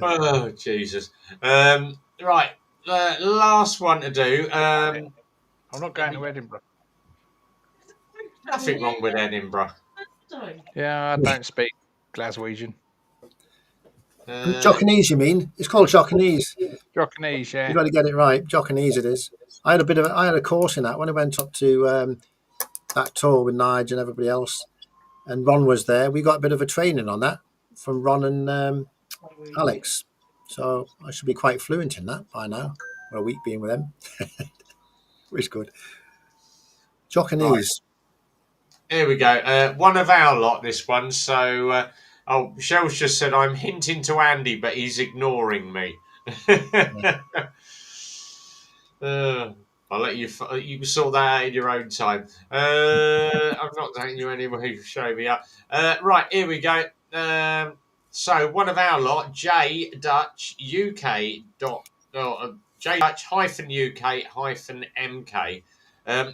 Oh, Jesus. Right, last one to do. I'm not going to Edinburgh. Nothing wrong with Edinburgh. Yeah, I don't speak Glaswegian. Jockanese, you mean? It's called Jockanese. Jockanese, yeah. You've got to get it right. Jockanese it is. I had a course in that when I went up to that tour with Nigel and everybody else, and Ron was there. We got a bit of a training on that from Ron and Alex, so I should be quite fluent in that by now. For a week being with them, which is good. Jockanese. Right. Here we go. One of our lot, this one. So, Shell's just said, I'm hinting to Andy, but he's ignoring me. I'll let you can sort that out in your own time. I'm not taking you anywhere to show me up. Right, here we go. So one of our lot, J Dutch UK J Dutch UK MK.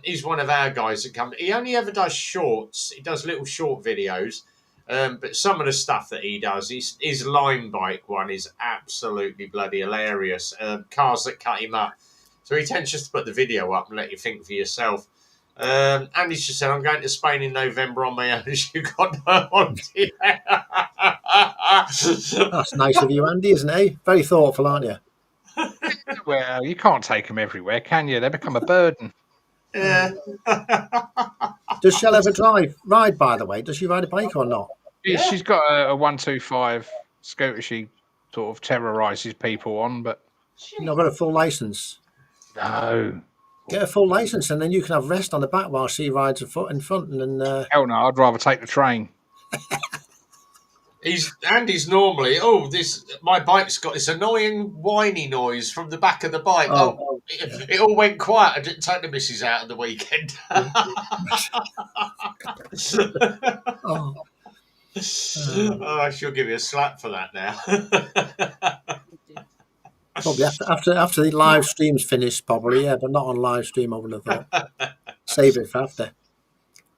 He's one of our guys that comes. He only ever does shorts. He does little short videos. But some of the stuff that he does, his line bike one is absolutely bloody hilarious. Cars that cut him up. So he tends just to put the video up and let you think for yourself. And he's just said, I'm going to Spain in November on my own. You got no idea. That's nice of you, Andy, isn't it? Very thoughtful, aren't you? Well, you can't take them everywhere, can you? They become a burden. Yeah. Does Shell ever ride, by the way? Does she ride a bike or not? Yeah, she's got a 125 scooter she sort of terrorises people on, but... You've not got a full licence? No. Get a full licence and then you can have rest on the back while she rides a foot in front. And hell no, I'd rather take the train. Andy's normally, my bike's got this annoying whiny noise from the back of the bike. It all went quiet. I didn't take the missus out of the weekend. I shall give you a slap for that now. Probably after the live stream's finished, probably, yeah, but not on live stream, I would have thought. Save it for after.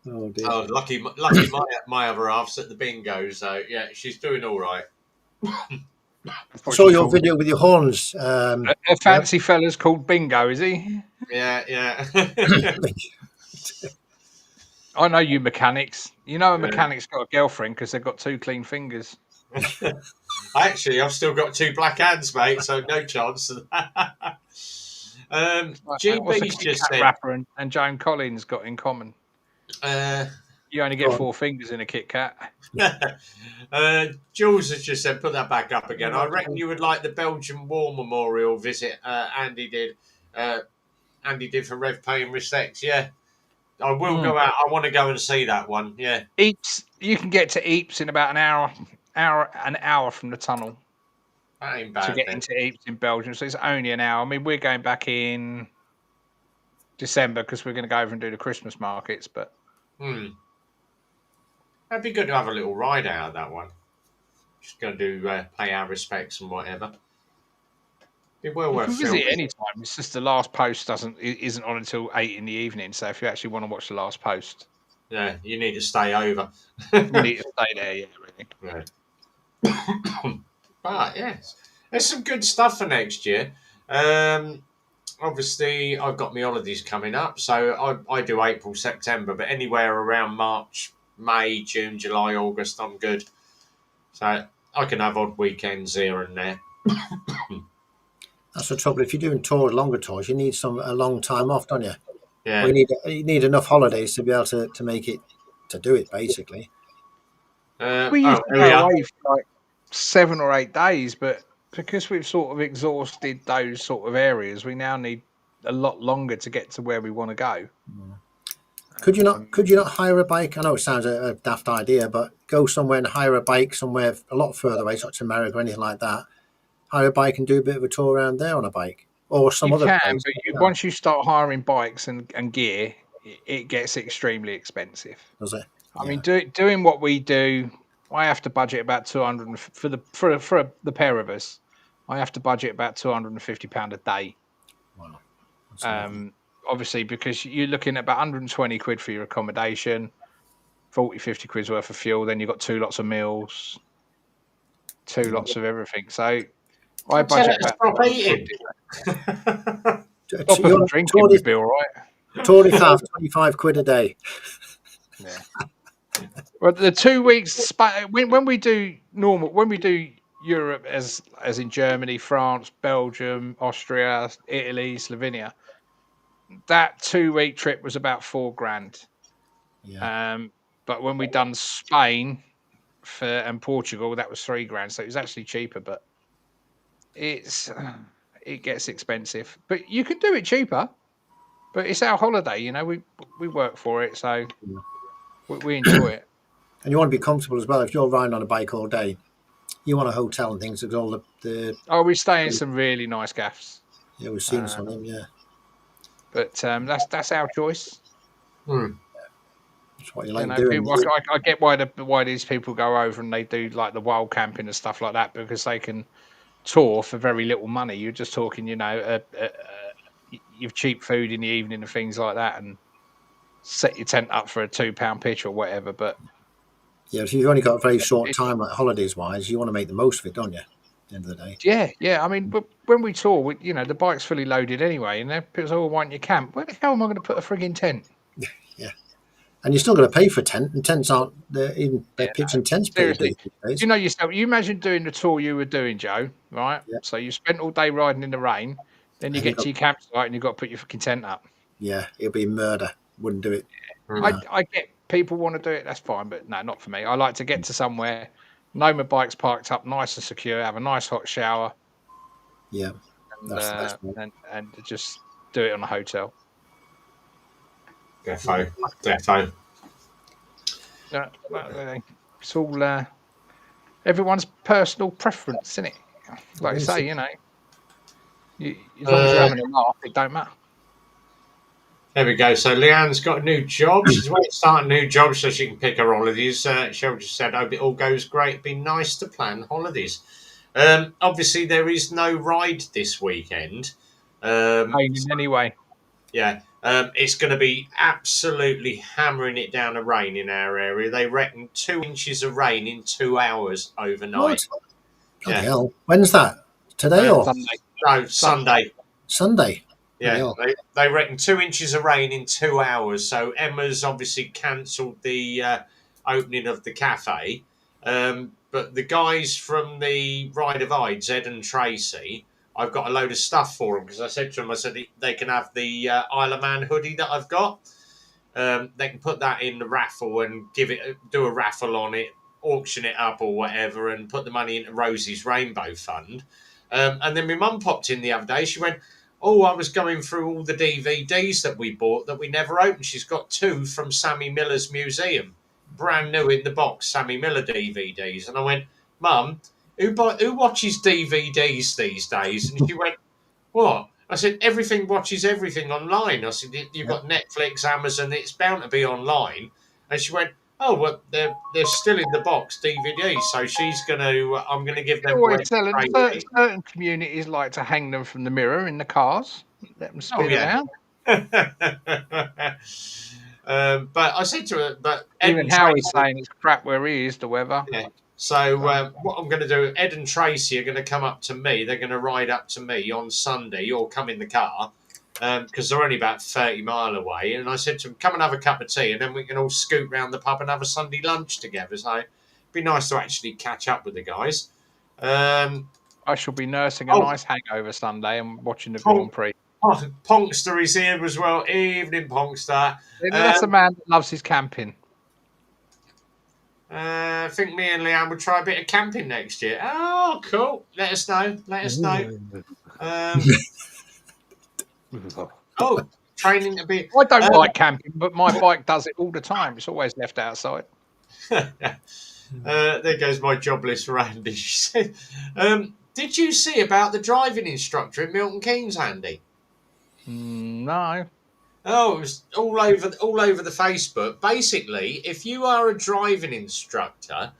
Oh dear. Oh, lucky my other half's at the bingo, so yeah, she's doing all right. I saw your video with your horns. A fancy fella's called Bingo, is he? Yeah. I know you mechanics. You know a mechanic's got a girlfriend because they've got 2 clean fingers. Actually, I've still got 2 black hands, mate, so no chance of that. What's the GB's Kit just Kat said. rapper and Joan Collins got in common? You only get Go on. 4 fingers in a Kit Kat. Jules has just said, put that back up again. I reckon you would like the Belgian War Memorial visit Andy did. Andy did for Rev Paying Respects. Yeah, I will go out. I want to go and see that one. Yeah, Eeps. You can get to Eeps in about an hour from the tunnel that ain't bad. to get then. into Eeps in Belgium. So it's only an hour. I mean, we're going back in December because we're going to go over and do the Christmas markets. But That'd be good to have a little ride out of that one. Just going to do pay our respects and whatever. Be well you worth can visit filming. any time. It's just the last post isn't on until 8 in the evening. So if you actually want to watch the last post, Yeah, you need to stay over. you need to stay there. Yeah, really. Yeah. But yes, there's some good stuff for next year. Obviously, I've got my holidays coming up, so I do April, September, but anywhere around March, May, June, July, August, I'm good. So I can have odd weekends here and there. That's the trouble. If you're doing tours, longer tours, you need a long time off, don't you? Yeah. Or you need enough holidays to be able to make it, to do it, basically. We used to go away for like 7 or 8 days, but because we've sort of exhausted those sort of areas, we now need a lot longer to get to where we want to go. Could you not hire a bike? I know it sounds a daft idea, but go somewhere and hire a bike somewhere a lot further away, such as America or anything like that. Hire a bike and do a bit of a tour around there on a bike, or some other place. But once you start hiring bikes and gear, it gets extremely expensive. Does it? I mean, doing what we do, I have to budget about 200 for the pair of us. I have to budget about £250 a day. Wow. Obviously, because you're looking at about 120 quid for your accommodation, 40-50 quid's worth of fuel. Then you've got 2 lots of meals, 2 lots of everything. So I budget about. Stop eating. Stop and drinking would be all right. Tour de France, 25 quid a day. Yeah. Well, the 2 weeks when we do Europe, as in Germany, France, Belgium, Austria, Italy, Slovenia, that 2-week trip was about £4,000. Yeah. But when we done Spain and Portugal, that was £3,000. So it was actually cheaper, but it gets expensive. But you can do it cheaper. But it's our holiday, you know. We work for it, so we enjoy it. And you want to be comfortable as well. If you're riding on a bike all day, you want a hotel and things. Because all the we stay in some really nice gaffs. Yeah, we've seen some of them. Yeah. But that's our choice. That's what you like doing. doing. I get why these people go over and they do like the wild camping and stuff like that, because they can tour for very little money. You're just talking, you've cheap food in the evening and things like that, and set your tent up for a £2 pitch or whatever. But yeah, if you've only got a very short time, like holidays wise, you want to make the most of it, don't you? At the end of the day. Yeah. I mean, but when we tour, the bike's fully loaded anyway, and people say, "Oh, why don't you camp?" Where the hell am I going to put a frigging tent? Yeah, and you're still going to pay for a tent, and tents aren't even pitch and tents. Seriously, you know yourself. You imagine doing the tour you were doing, Joe. Right? Yeah. So you spent all day riding in the rain, then you get to your campsite and you've got to put your fucking tent up. Yeah, it'll be murder. Wouldn't do it. I get people want to do it. That's fine, but no, not for me. I like to get to somewhere, know my bike's parked up nice and secure, have a nice hot shower. Yeah, and just do it on a hotel. Defo. It's all everyone's personal preference, isn't it? Like you say, as long as you're having a laugh, it don't matter. There we go. So Leanne's got a new job. She's waiting to start a new job so she can pick her holidays. Cheryl just said, "Hope it all goes great. It'd be nice to plan holidays." Obviously, there is no ride this weekend. Raining anyway. Yeah, it's going to be absolutely hammering it down of rain in our area. They reckon 2 inches of rain in 2 hours overnight. What? Bloody Yeah. hell. When's that? Today or Sunday. No, Sunday. Sunday? Bloody Yeah, hell. they reckon 2 inches of rain in 2 hours. So Emma's obviously cancelled the opening of the cafe. But the guys from the Ride of Ides, Ed and Tracy, I've got a load of stuff for them because I said to them, I said they can have the Isle of Man hoodie that I've got. They can put that in the raffle and do a raffle on it, auction it up or whatever, and put the money into Rosie's Rainbow Fund. And then my mum popped in the other day. She went, "Oh, I was going through all the DVDs that we bought that we never opened." She's got 2 from Sammy Miller's museum, brand new in the box, Sammy Miller DVDs. And I went, "Mum, who watches DVDs these days?" And she went, "What?" I said, "Everything watches everything online." I said, "You've got Netflix, Amazon, it's bound to be online." And she went, "Oh, well, they're still in the box DVDs." So I'm gonna give them away. Always selling. Certain communities like to hang them from the mirror in the cars. Let them spin around. But I said to her, but Even Howie's saying it's crap where he is, the weather. Yeah. So what I'm going to do, Ed and Tracy are going to come up to me. They're going to ride up to me on Sunday or come in the car because they're only about 30 mile away. And I said to them, "Come and have a cup of tea and then we can all scoot round the pub and have a Sunday lunch together." So it'd be nice to actually catch up with the guys. I shall be nursing a nice hangover Sunday and watching the Grand Prix. Ponkster is here as well. Evening, Ponkster. That's a man that loves his camping. I think me and Leanne will try a bit of camping next year. Oh, cool. Let us know. Training to be... I don't like camping, but my bike does it all the time. It's always left outside. There goes my job list, Randy. She said, "Did you see about the driving instructor in Milton Keynes, Andy?" No. Oh, it was all over the Facebook. Basically, if you are a driving instructor,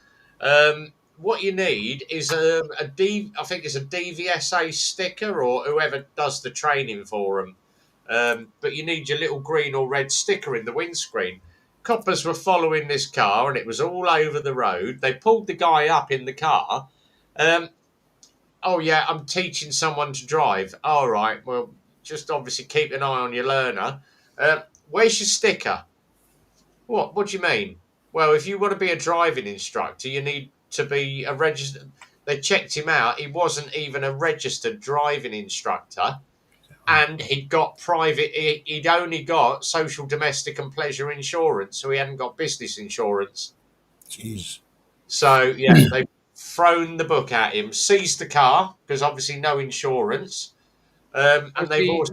what you need is I think it's a DVSA sticker or whoever does the training for them. But you need your little green or red sticker in the windscreen. Coppers were following this car and it was all over the road. They pulled the guy up in the car. "Oh yeah, I'm teaching someone to drive." "All right, well, just obviously keep an eye on your learner. Where's your sticker?" What do you mean?" "Well, if you want to be a driving instructor, you need to be a registered..." They checked him out. He wasn't even a registered driving instructor. And he'd only got social, domestic and pleasure insurance. So he hadn't got business insurance. Jeez. So, yeah, they've thrown the book at him, seized the car, because obviously no insurance. And they've also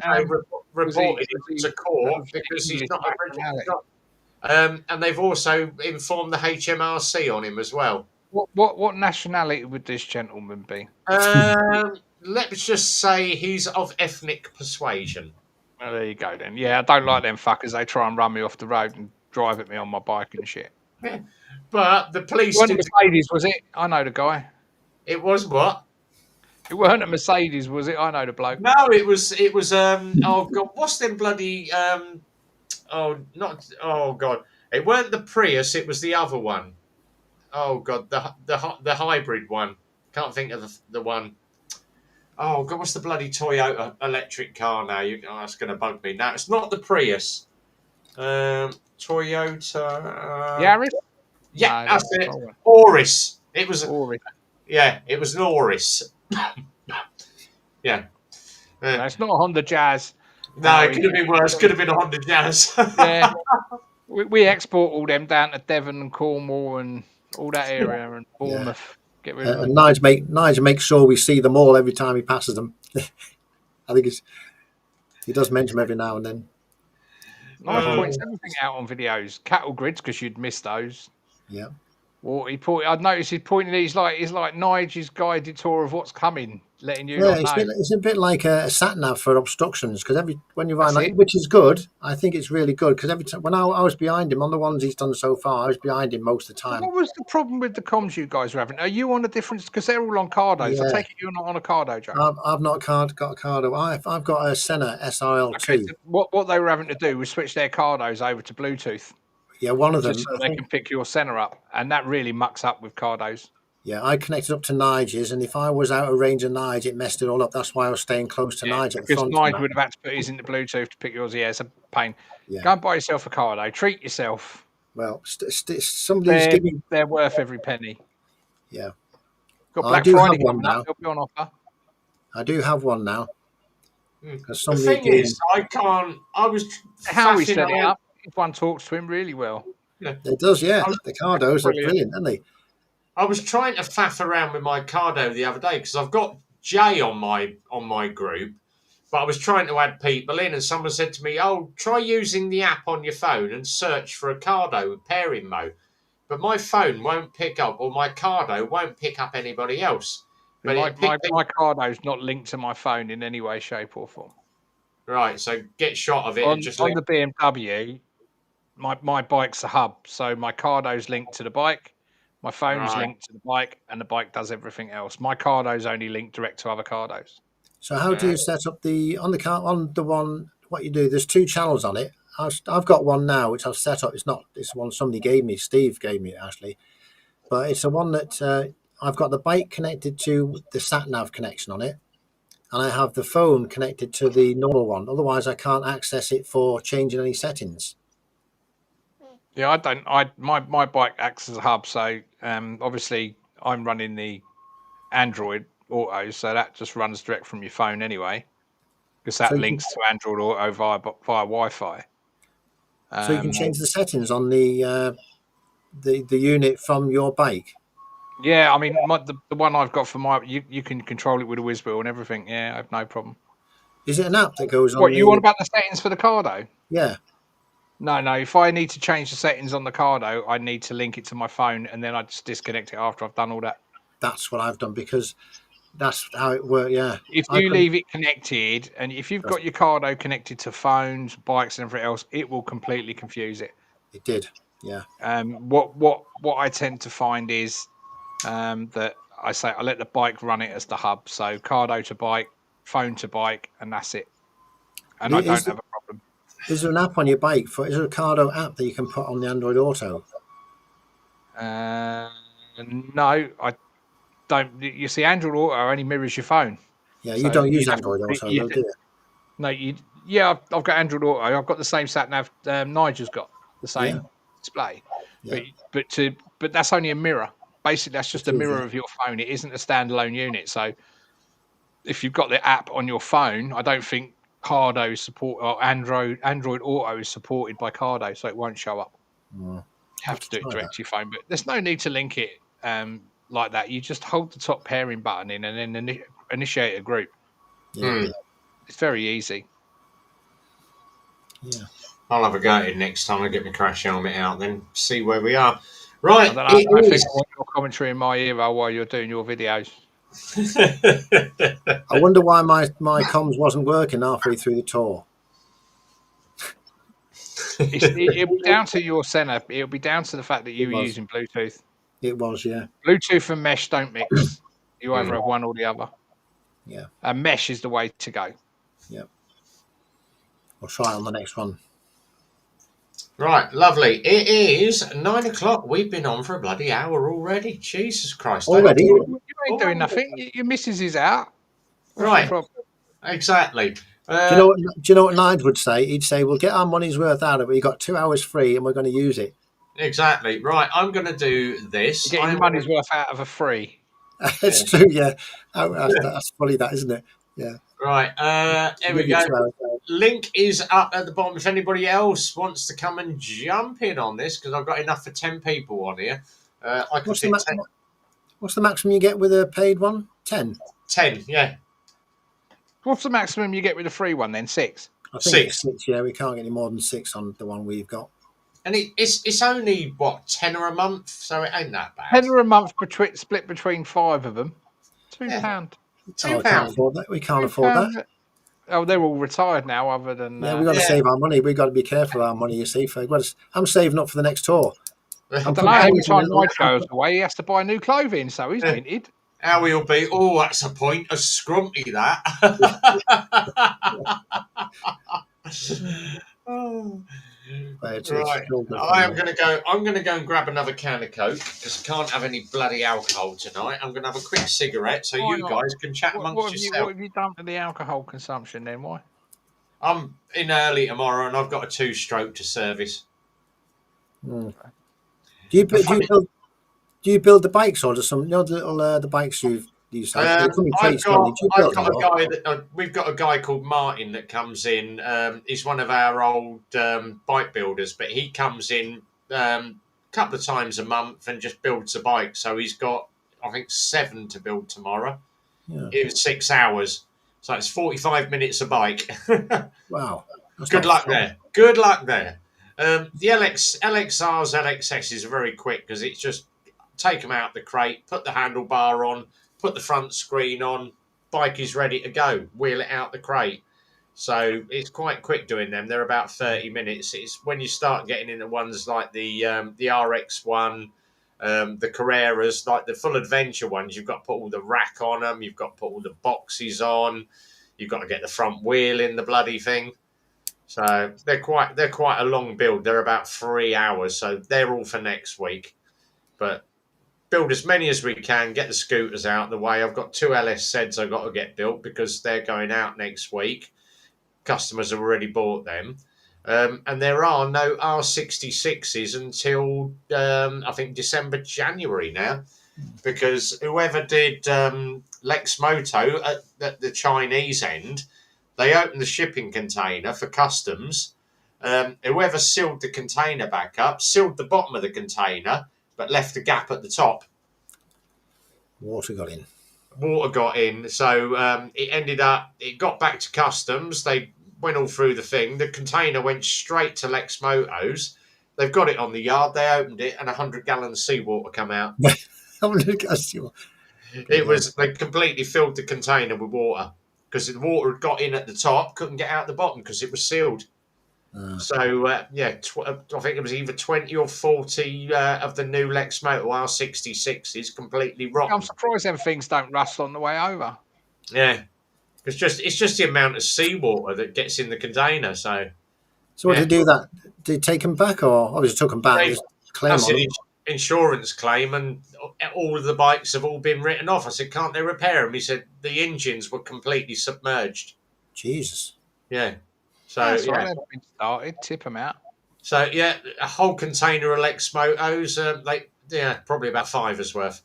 reported him to court because he's not a registered. And they've also informed the HMRC on him as well. What nationality would this gentleman be? Let's just say he's of ethnic persuasion. Well, there you go then. Yeah, I don't like them fuckers. They try and run me off the road and drive at me on my bike and shit. Yeah. But the police... It wasn't a Mercedes, was it? I know the guy. It was what? It weren't a Mercedes, was it? I know the bloke. No, it was oh god, what's them bloody oh god. It weren't the Prius, it was the other one. Oh god, the hybrid one. Can't think of the one. Oh god, what's the bloody Toyota electric car now? That's going to bug me. Now it's not the Prius. Toyota. Yaris? Yeah, No, that's it. Auris. It was. Auris. Yeah, it was an Auris. Yeah. No, it's not a Honda Jazz. No, it could have been worse. Could have been a Honda Jazz. Yeah. We export all them down to Devon and Cornwall and all that area and Bournemouth. Yeah. Get rid of them. Nigel makes sure we see them all every time he passes them. I think he does mention them every now and then. Nigel points everything out on videos. Cattle grids, because you'd miss those. Yeah. Well, I'd noticed he's pointing. He's like Nigel's guided tour of what's coming. letting you Yeah, lot know. it's a bit like a sat nav for obstructions because when you ride, That's like, it. which is good. I think it's really good because every time when I was behind him on the ones he's done so far, I was behind him most of the So time. what was the problem with the comms you guys were having? Are you on a different? Because they're all on Cardos. I Yeah, take it you're not on a Cardo, Joe. I've not got a Cardo. I've got a Senna Okay, SRL2. so what they were having to do was switch their Cardos over to Bluetooth Yeah, one of just them. so I they think. can pick your center up, and that really mucks up with Cardos. Yeah, I connected up to Nigel's, and if I was out of range of Nigel, it messed it all up. That's why I was staying close to Yeah, Nigel at the because front. Nigel would have had to put his into Bluetooth to pick yours. Yeah, it's a pain. Yeah. Go and buy yourself a Cardo. Treat yourself. Well, somebody's They're giving. they're worth every penny. Yeah, Got I Black do Friday have one coming up. now. They'll be on offer. I do have one now because The somebody thing gave is, I can't. I was How he faffing set it around. up. If one talks to him really well. It does, yeah. I was, The Cardos are Brilliant. brilliant, aren't they? I was trying to faff around with my Cardo the other day because I've got Jay on my group, but I was trying to add people in, and someone said to me, "Oh, try using the app on your phone and search for a Cardo with pairing mode." But my phone won't pick up, or my Cardo won't pick up anybody else. But My it picked Cardo's not linked to my phone in any way, shape, or form. right. So get shot of it and just On the BMW, my bike's a hub, so my Cardo's linked to the bike, my phone's right. linked to the bike, and the bike does everything else. My Cardo's only linked direct to other Cardos. So how do you set up on the car on the one? What you do? There's two channels on it. I've got one now which I've set up. It's one somebody gave me. Steve gave me it actually, but it's the one that I've got the bike connected to the sat nav connection on it, and I have the phone connected to the normal one. Otherwise, I can't access it for changing any settings. Yeah, I don't. My bike acts as a hub, so obviously I'm running the Android Auto, so that just runs direct from your phone anyway, because So that you can, links to Android Auto via Wi-Fi. so you can change the settings on the unit from your bike. Yeah, I mean the one I've got for my you can control it with a whiz wheel and everything. Yeah, I have no problem. Is it an app that goes on What you want the? about the settings for the Cardo? Yeah. No. If I need to change the settings on the Cardo, I need to link it to my phone, and then I just disconnect it after I've done all that. That's what I've done because that's how it worked. Yeah, If I you couldn't. leave it connected, and if you've got your Cardo connected to phones, bikes, and everything else, it will completely confuse it. It did. Yeah. What I tend to find is that I let the bike run it as the hub. So Cardo to bike, phone to bike, and that's it. And I don't have a problem. Is there an app on your bike is there a Cardo app that you can put on the Android Auto? No, I don't. You see, Android Auto only mirrors your phone. Yeah, So you don't use you'd have Android to, Auto, you, though, do you? no, you. Yeah, I've got Android Auto. I've got the same sat nav. Nigel's got the same Yeah. display, Yeah. but that's only a mirror. Basically, that's just a It is, mirror yeah. of your phone. It isn't a standalone unit. So if you've got the app on your phone, I don't think Cardo support or Android Auto is supported by Cardo, so it won't show up. Mm. You have to do it try direct to your phone, but there's no need to link it like that. You just hold the top pairing button in and then initiate a group. Yeah. It's very easy. Yeah. I'll have a go at it next time I get my crash helmet out. Then see where we are. Right. I don't know. I think It I want your commentary in my ear while you're doing your videos. is. I wonder why my comms wasn't working halfway through the tour. It'll be down to your center. It'll be down to the fact that you It were was. using Bluetooth. It was, yeah. Bluetooth and mesh don't mix. You either have one or the other. Yeah. And mesh is the way to go. Yeah. I'll try it on the next one. Right, lovely. It is 9 o'clock. We've been on for a bloody hour already. Jesus Christ. Already? You ain't doing nothing. Your missus is out. What's Right. the problem? Exactly. Do you know what Nigel would say? He'd say, "We'll get our money's worth out of it. You got 2 hours free, and we're going to use it." Exactly. Right, I'm going to do this. You're getting your money's worth out of a free. It's true, yeah. That's funny, that isn't it? Yeah. Right, here we Give you go. 2 hours. Link is up at the bottom if anybody else wants to come and jump in on this, because I've got enough for 10 people on here. I can What's fit the maximum you get with a paid one? 10. 10, yeah. What's the maximum you get with a free one then? 6? I think 6. it's 6. Yeah, we can't get any more than 6 on the one we've got. And it's only, what, 10 or a month? So it ain't that bad. £10 a month split between 5 of them. £2. Yeah. Oh, we can't £2. afford that. We can't afford that. Oh, they're all retired now. Other than Yeah, we've got to Yeah. save our money. We've got to be careful of our money, you see. I'm saving up for the next tour. I I'm don't know. Every composing a time little- Nigel goes away, he has to buy new clothing, so he's Yeah. minted. How we'll be? Oh, that's a point. A scrumpy that. Oh. It's Right, still good I am fun, going to go. I'm going to go and grab another can of Coke because I can't have any bloody alcohol tonight. I'm going to have a quick cigarette so Why you not? guys can chat amongst What yourselves. have you done to the alcohol consumption then? Why? I'm in early tomorrow and I've got a 2-stroke to service. Do you build the bikes or just some the little the bikes you have? They come in I've crates, don't they? got Do you I've build got them? a Or? guy that we've got a guy called Martin that comes in. He's one of our old bike builders, but he comes in a couple of times a month and just builds a bike. So he's got I think 7 to build tomorrow. Yeah. It was 6 hours, so it's 45 minutes a bike. Wow. That's Good not luck fun. there. Good luck there. The LXRs, LXSs are very quick because it's just take them out the crate, put the handlebar on, put the front screen on, bike is ready to go, wheel it out the crate. So it's quite quick doing them. They're about 30 minutes. It's when you start getting into ones like the RX1, the Carreras, like the full adventure ones, you've got to put all the rack on them, you've got to put all the boxes on, you've got to get the front wheel in the bloody thing. So they're quite a long build. They're about 3 hours, so they're all for next week. But build as many as we can, get the scooters out of the way. I've got 2 LS Zeds I've got to get built because they're going out next week. Customers have already bought them. And there are no R66s until I think December, January now, because whoever did Lex Moto at the Chinese end, they opened the shipping container for customs. Whoever sealed the container back up, sealed the bottom of the container, but left a gap at the top. Water got in. Water got in, so it got back to customs. They went all through the thing. The container went straight to Lex Motos. They've got it on the yard. They opened it, and 100 gallons of seawater come out. They completely filled the container with water because the water had got in at the top, couldn't get out the bottom because it was sealed. So I think it was either 20 or 40 of the new Lex Moto R66s completely rotten. I'm surprised them things don't rust on the way over. Yeah, it's just the amount of seawater that gets in the container. So what did they do? That did they take them back, or obviously took them back? Just claim that's on an them. insurance claim, and all of the bikes have all been written off. I said, can't they repair them? He said the engines were completely submerged. Jesus. Yeah. So That's right, they've been started. Tip them out. So yeah, a whole container of Lex Motos. Probably about 5's worth.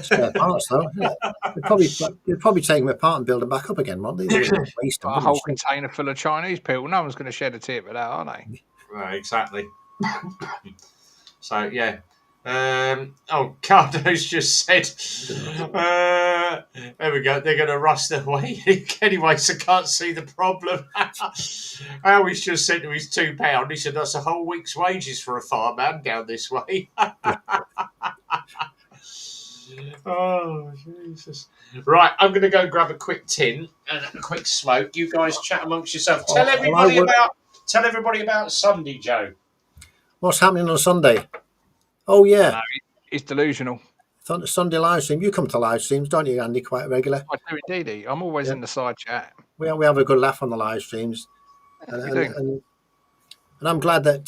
Spare parts, though. Yeah. They'd probably take them apart and build them back up again, won't they? They wouldn't waste them. A whole container full of Chinese people. No one's going to shed a tear for that, are they? Right, exactly. So yeah. Cardo's just said, there we go, they're going to rust away anyway, so can't see the problem. Howie's just said to his £2, he said, that's a whole week's wages for a farmhand down this way. Oh, Jesus. Right, I'm going to go grab a quick tin and a quick smoke. You guys chat amongst yourselves. Tell everybody about Sunday, Joe. What's happening on Sunday? Oh, yeah. No, it's delusional. Sunday live stream. You come to live streams, don't you, Andy, quite regular? I do indeed. I'm always in the side chat. We have a good laugh on the live streams. And I'm glad that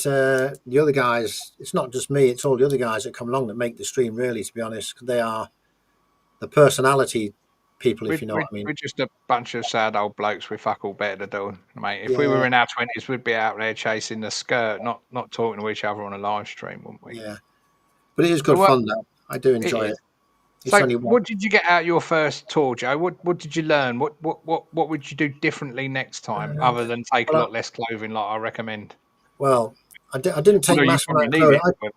the other guys, it's not just me, it's all the other guys that come along that make the stream, really, to be honest. They are the personality people, if you know what I mean. We're just a bunch of sad old blokes with fuck all better to do, mate. If we were in our 20s, we'd be out there chasing the skirt, not talking to each other on a live stream, wouldn't we? Yeah. But it is good fun, though. I do enjoy it. So, what did you get out of your first tour, Joe? What did you learn? What would you do differently next time, other than take a lot less clothing, like I recommend? Well, I didn't take mass amount of clothing.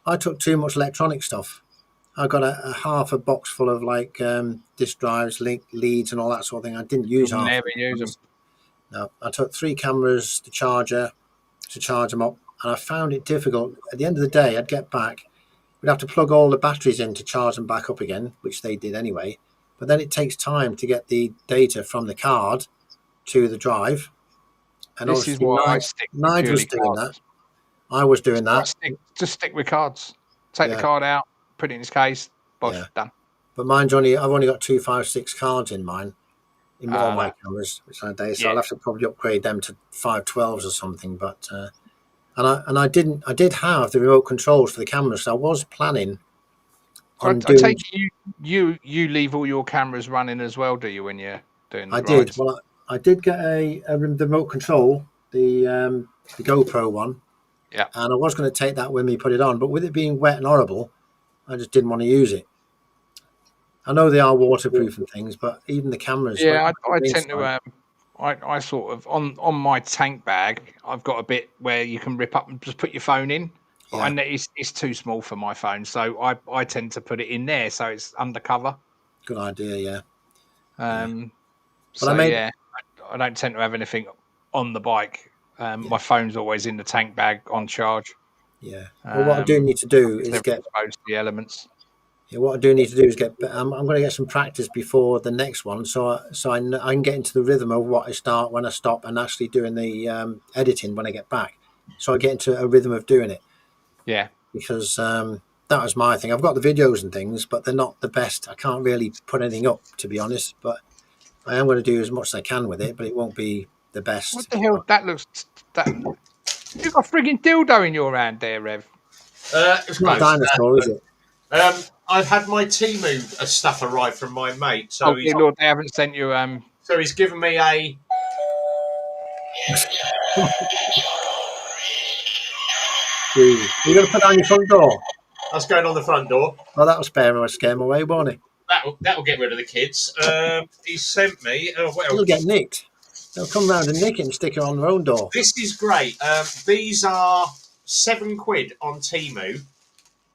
I took too much electronic stuff. I got a half a box full of like disk drives, leads, and all that sort of thing. I didn't use half. Never use them. No, I took 3 cameras, the charger to charge them up, and I found it difficult. At the end of the day, I'd get back. We'd have to plug all the batteries in to charge them back up again, which they did anyway. but then it takes time to get the data from the card to the drive. And This is obviously, why I stick with Nige was purely doing cards. that. I was doing that. Just stick with cards. Take the Yeah. card out, put it in its case. Bosh, Yeah. done. But I've only got 256 cards in mine, in all my that- cameras, which I do. So Yeah. I'll have to probably upgrade them to 512s or something. But I did have the remote controls for the cameras. So I was planning So on I doing. take it you leave all your cameras running as well, do you, when you're doing the I rides? did. Well, I did get the remote control, the GoPro one. Yeah. And I was going to take that with me, put it on, but with it being wet and horrible, I just didn't want to use it. I know they are waterproof and things, but even the cameras. Yeah, I tend to. I sort of on my tank bag. I've got a bit where you can rip up and just put your phone in. But Yeah. it's too small for my phone, so I tend to put it in there so it's undercover. Good idea, yeah. So I don't tend to have anything on the bike. My phone's always in the tank bag on charge. Yeah. Well, what I do need to do is get. exposed to the elements. Yeah, what I do need to do is get. I'm going to get some practice before the next one, so I can get into the rhythm of what I start, when I stop, and actually doing the editing when I get back. So I get into a rhythm of doing it. Yeah. Because that was my thing. I've got the videos and things, but they're not the best. I can't really put anything up, to be honest. But I am going to do as much as I can with it, but it won't be the best. What the hell? That looks. You've got a frigging dildo in your hand there, Rev. It's not a dinosaur, is it? I've had my Temu stuff arrive from my mate. So dear Lord, they haven't sent you. So he's given me a. You're going to put that on your front door? That's going on the front door. Oh, that'll scare them away, won't it? That'll get rid of the kids. He sent me. They'll get nicked. They'll come round and nick it and stick it on their own door. This is great. These are £7 on Temu.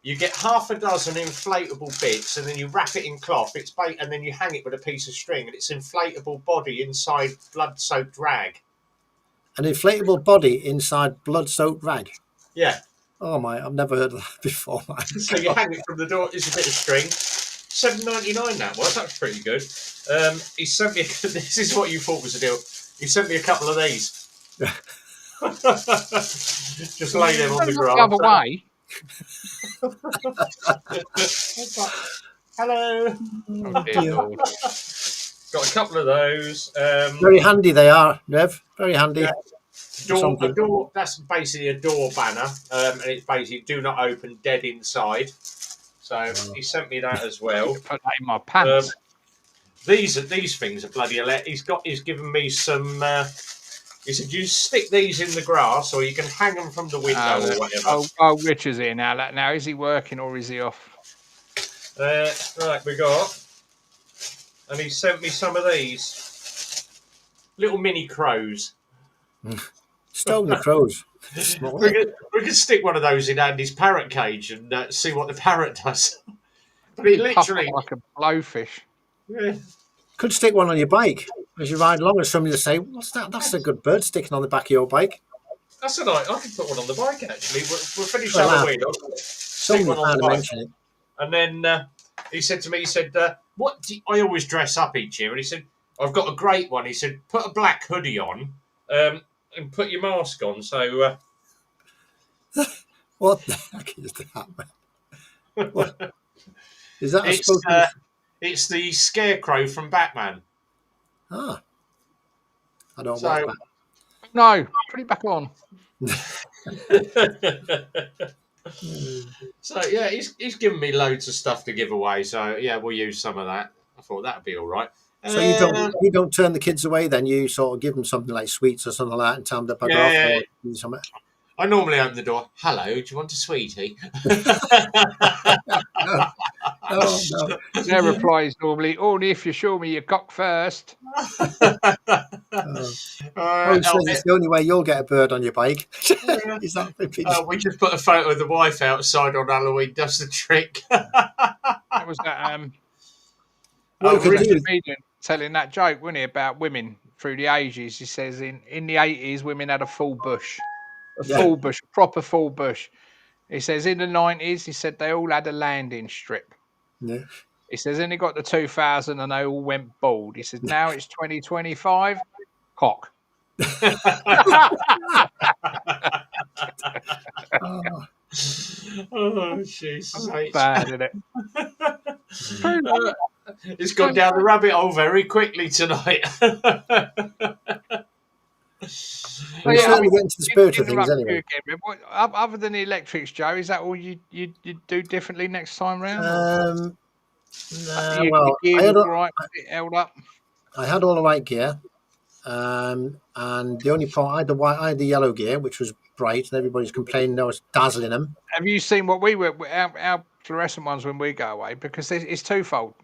You get half a dozen inflatable bits, and then you wrap it in cloth. And then you hang it with a piece of string, and it's inflatable body inside blood-soaked rag. An inflatable body inside blood-soaked rag. Yeah. Oh my! I've never heard of that before. So you hang it from the door. It's a bit of string. $7.99 that was. That's pretty good. He sent me. This is what you thought was a deal. He sent me a couple of these. Just lay them on the grass. The other way. Hello. Oh, dear Lord. Got a couple of those. Very handy they are, Rev. Very handy. Yeah. A door. That's basically a door banner, and it's basically "Do not open, dead inside." So he sent me that as well. Put that in my pants. These things are bloody hilarious. He's given me some. He said you stick these in the grass, or you can hang them from the window or whatever. Oh, Rich is here now. Now is he working or is he off? Right, we got, and he sent me some of these little mini crows. Stolen crows. We could stick one of those in Andy's parrot cage and see what the parrot does. But it literally like a blowfish. Yeah. Could stick one on your bike as you ride along, and somebody will say, "What's that? That's a good bird sticking on the back of your bike." That's a nice. I can put one on the bike actually. We'll finish Well, Halloween. Somebody found to mention it. And then he said to me, he said, "What? I always dress up each year." And he said, "I've got a great one." He said, "Put a black hoodie on, and put your mask on." So, what the heck is that? What? Is that supposed to be? It's the Scarecrow from Batman. Ah, I don't So- watch that. No, put it back on. So yeah, he's given me loads of stuff to give away. So yeah, we'll use some of that. I thought that'd be all right. So you don't turn the kids away then? You sort of give them something like sweets or something like that and tell them to bugger Yeah. off or do something? I normally open the door. Hello, do you want a sweetie? No. Their reply is normally, only if you show me your cock first. So it's the only way you'll get a bird on your bike. Is that we just put a photo of the wife outside on Halloween. Does the trick? That was that. What you could Richard do- Meaden telling that joke, wasn't he, about women through the ages? He says in the 80s, women had a full bush, full bush, a proper full bush. He says in the 90s, he said they all had a landing strip. Yeah. He says, then he got to 2000 and they all went bald. He says, now it's 2025, cock. Oh, Oh, Jesus. Bad, isn't it? It's gone down the rabbit hole very quickly tonight. we certainly get into the spiritual things interrupt you anyway. again, Rick. Other than the electrics, Joe, is that all you do differently next time round? Nah, Your well, gear I had, was all right, was it held up? I had all the right gear, and the only part I had the yellow gear, which was bright, and everybody's complaining I was dazzling them. Have you seen what we were our fluorescent ones when we go away? Because it's twofold.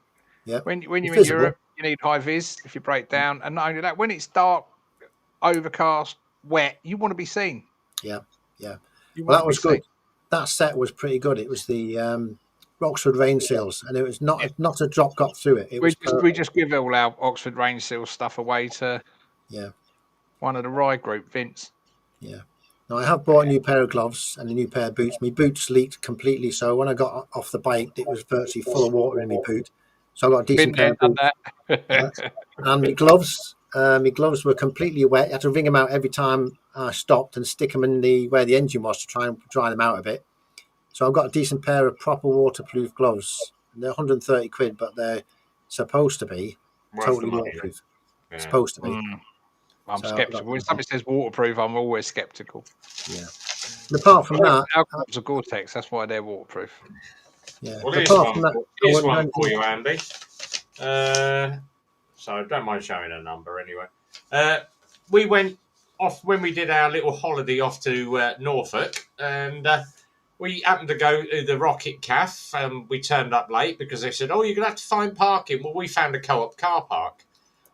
Yeah, When you're in visible. Europe, you need high vis if you break down, and not only that, when it's dark, overcast, wet, you want to be seen. Yeah. You Well, want that to was be seen. good. That set was pretty good. It was the Oxford rain seals, and it was not a drop got through it. It was We just give all our Oxford Range Seal stuff away to one of the Rye group, Vince. Yeah. Now I have bought a new pair of gloves and a new pair of boots. My boots leaked completely, so when I got off the bike, it was virtually full of water in my boot. So I got a decent pair of boots. That. And my gloves were completely wet. I had to wring them out every time I stopped and stick them in where the engine was to try and dry them out a bit. So I've got a decent pair of proper waterproof gloves. They're 130 quid, but they're supposed to be totally waterproof. Yeah. Supposed to be. I'm sceptical. When somebody says waterproof, I'm always sceptical. Yeah. And apart from that, our gloves are Gore-Tex. That's why they're waterproof. Yeah. Well, here's one for you, Andy. So don't mind showing a number anyway. We went off when we did our little holiday off to Norfolk, and we happened to go to the Rocket Cafe. We turned up late because they said, "Oh, you're gonna have to find parking." Well, we found a co-op car park.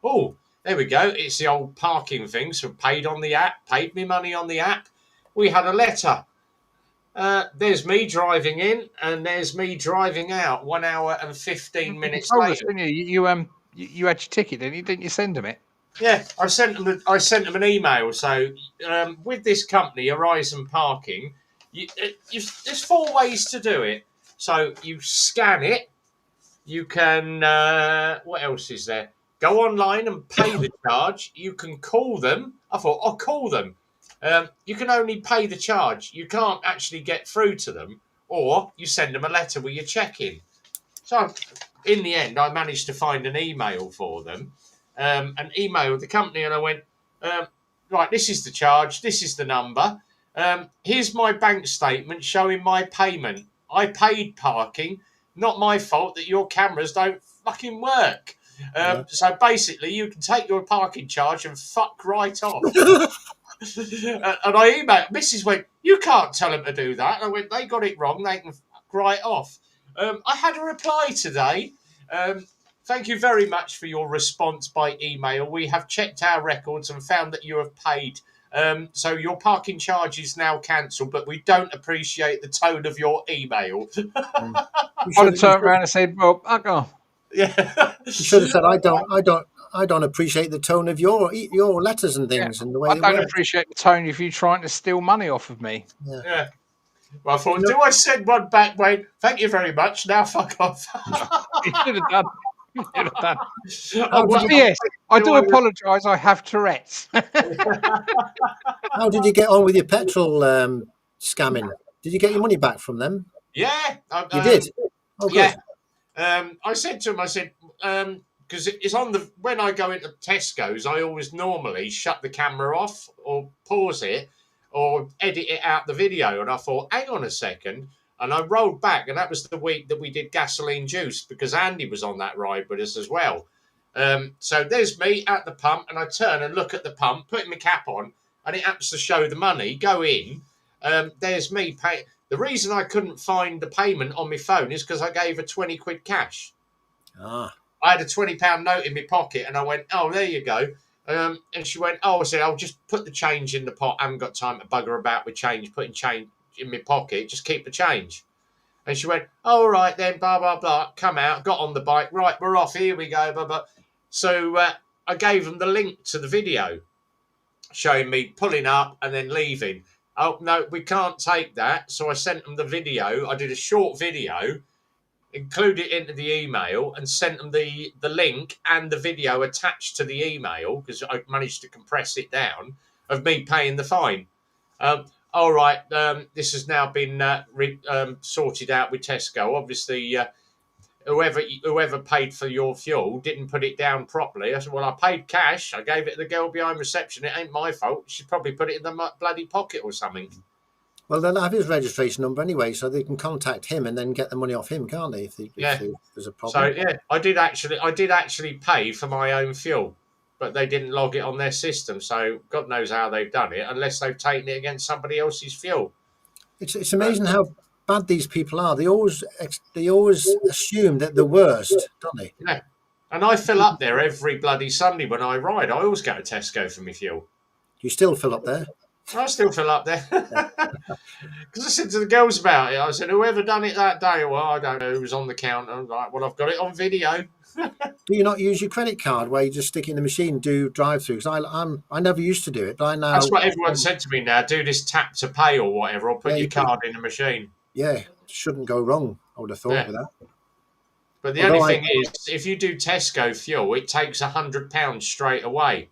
Oh, there we go. It's the old parking thing. So paid on the app, paid me money on the app. We had a letter. There's me driving in, and there's me driving out. 1 hour and 15 minutes later. You had your ticket, didn't you? Didn't you send them it? Yeah, I sent them an email. So with this company, Horizon Parking, there's 4 ways to do it. So you scan it. You can. What else is there? Go online and pay the charge. You can call them. I thought, I'll call them. You can only pay the charge. You can't actually get through to them, or you send them a letter with your check-in. So in the end, I managed to find an email for them, and emailed the company, and I went, right, this is the charge. This is the number. Here's my bank statement showing my payment. I paid parking. Not my fault that your cameras don't fucking work. So basically, you can take your parking charge and fuck right off. And I emailed. Mrs. went, "You can't tell them to do that." And I went, "They got it wrong. They can fuck right off." I had a reply today. Thank you very much for your response by email. We have checked our records and found that you have paid. So your parking charge is now cancelled, but we don't appreciate the tone of your email. I'd have turned around and said, "Well, fuck off." Yeah. You should have said, "I don't appreciate the tone of your letters and things and the way I they don't work." appreciate the tone of you trying to steal money off of me. Yeah. Well, I thought, do I send one back, Wayne? Thank you very much. Now fuck off. You should have done. You should have done. How Yes, I do apologise. I have Tourette's. How did you get on with your petrol scamming? Did you get your money back from them? Yeah. You did? Oh, good. Yeah. I said to him, because it's on when I go into Tesco's, I always normally shut the camera off or pause it or edit it out the video. And I thought, hang on a second. And I rolled back, and that was the week that we did gasoline juice because Andy was on that ride with us as well. So there's me at the pump, and I turn and look at the pump, putting my cap on, and it happens to show the money. Go in. There's me pay. The reason I couldn't find the payment on my phone is because I gave her 20 quid cash. Ah. I had a £20 note in my pocket, and I went, "Oh, there you go." And she went, "Oh," I said, "I'll just put the change in the pot. I haven't got time to bugger about with change, putting change in my pocket. Just keep the change." And she went, "Oh, all right then, blah, blah, blah." Come out, got on the bike. Right, we're off. Here we go, blah, blah. So I gave them the link to the video showing me pulling up and then leaving. "Oh, no, we can't take that." So I sent them the video. I did a short video. include it into the email, and sent them the link and the video attached to the email because I managed to compress it down of me paying the fine. All right, this has now been sorted out with Tesco. Obviously, whoever paid for your fuel didn't put it down properly. I said, well, I paid cash. I gave it to the girl behind reception. It ain't my fault. She probably put it in the bloody pocket or something. Well, they'll have his registration number anyway, so they can contact him and then get the money off him, can't they? If there's a problem. So yeah, I did actually pay for my own fuel, but they didn't log it on their system. So God knows how they've done it, unless they've taken it against somebody else's fuel. It's amazing how bad these people are. They always assume that the worst, don't they? Yeah, and I fill up there every bloody Sunday when I ride. I always go to Tesco for my fuel. You still fill up there? I still fill up there because I said to the girls about it. I said, "Whoever done it that day?" Well, I don't know who was on the counter. I'm like, well, I've got it on video. Do you not use your credit card where you just stick it in the machine, do drive-throughs? I never used to do it, but I now. That's what everyone said to me now. Do this tap to pay or whatever, or put your card in the machine. Yeah, shouldn't go wrong. I would have thought with that. But the only thing is, if you do Tesco fuel, it takes £100 straight away.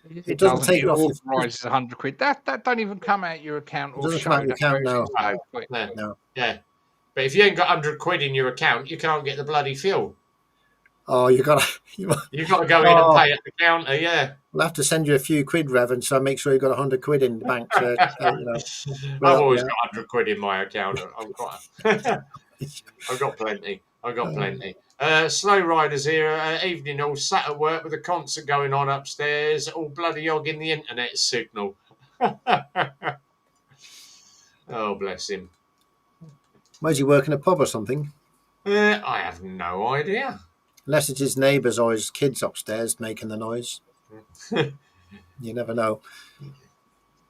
It doesn't take it off. Authorises £100. That don't even come out your account. It doesn't come out your account, no. No. Yeah. But if you ain't got £100 in your account, you can't get the bloody fuel. Oh, you've got to go in and pay at the counter. Yeah. We'll have to send you a few quid, Rev, and so make sure you've got £100 in the bank. I've always got £100 in my account. I've got plenty. Slow Riders here. Evening all, sat at work with a concert going on upstairs, all bloody hogging the internet signal. Oh, bless him. Where's he working, a pub or something? I have no idea. Unless it's his neighbours or his kids upstairs making the noise. You never know.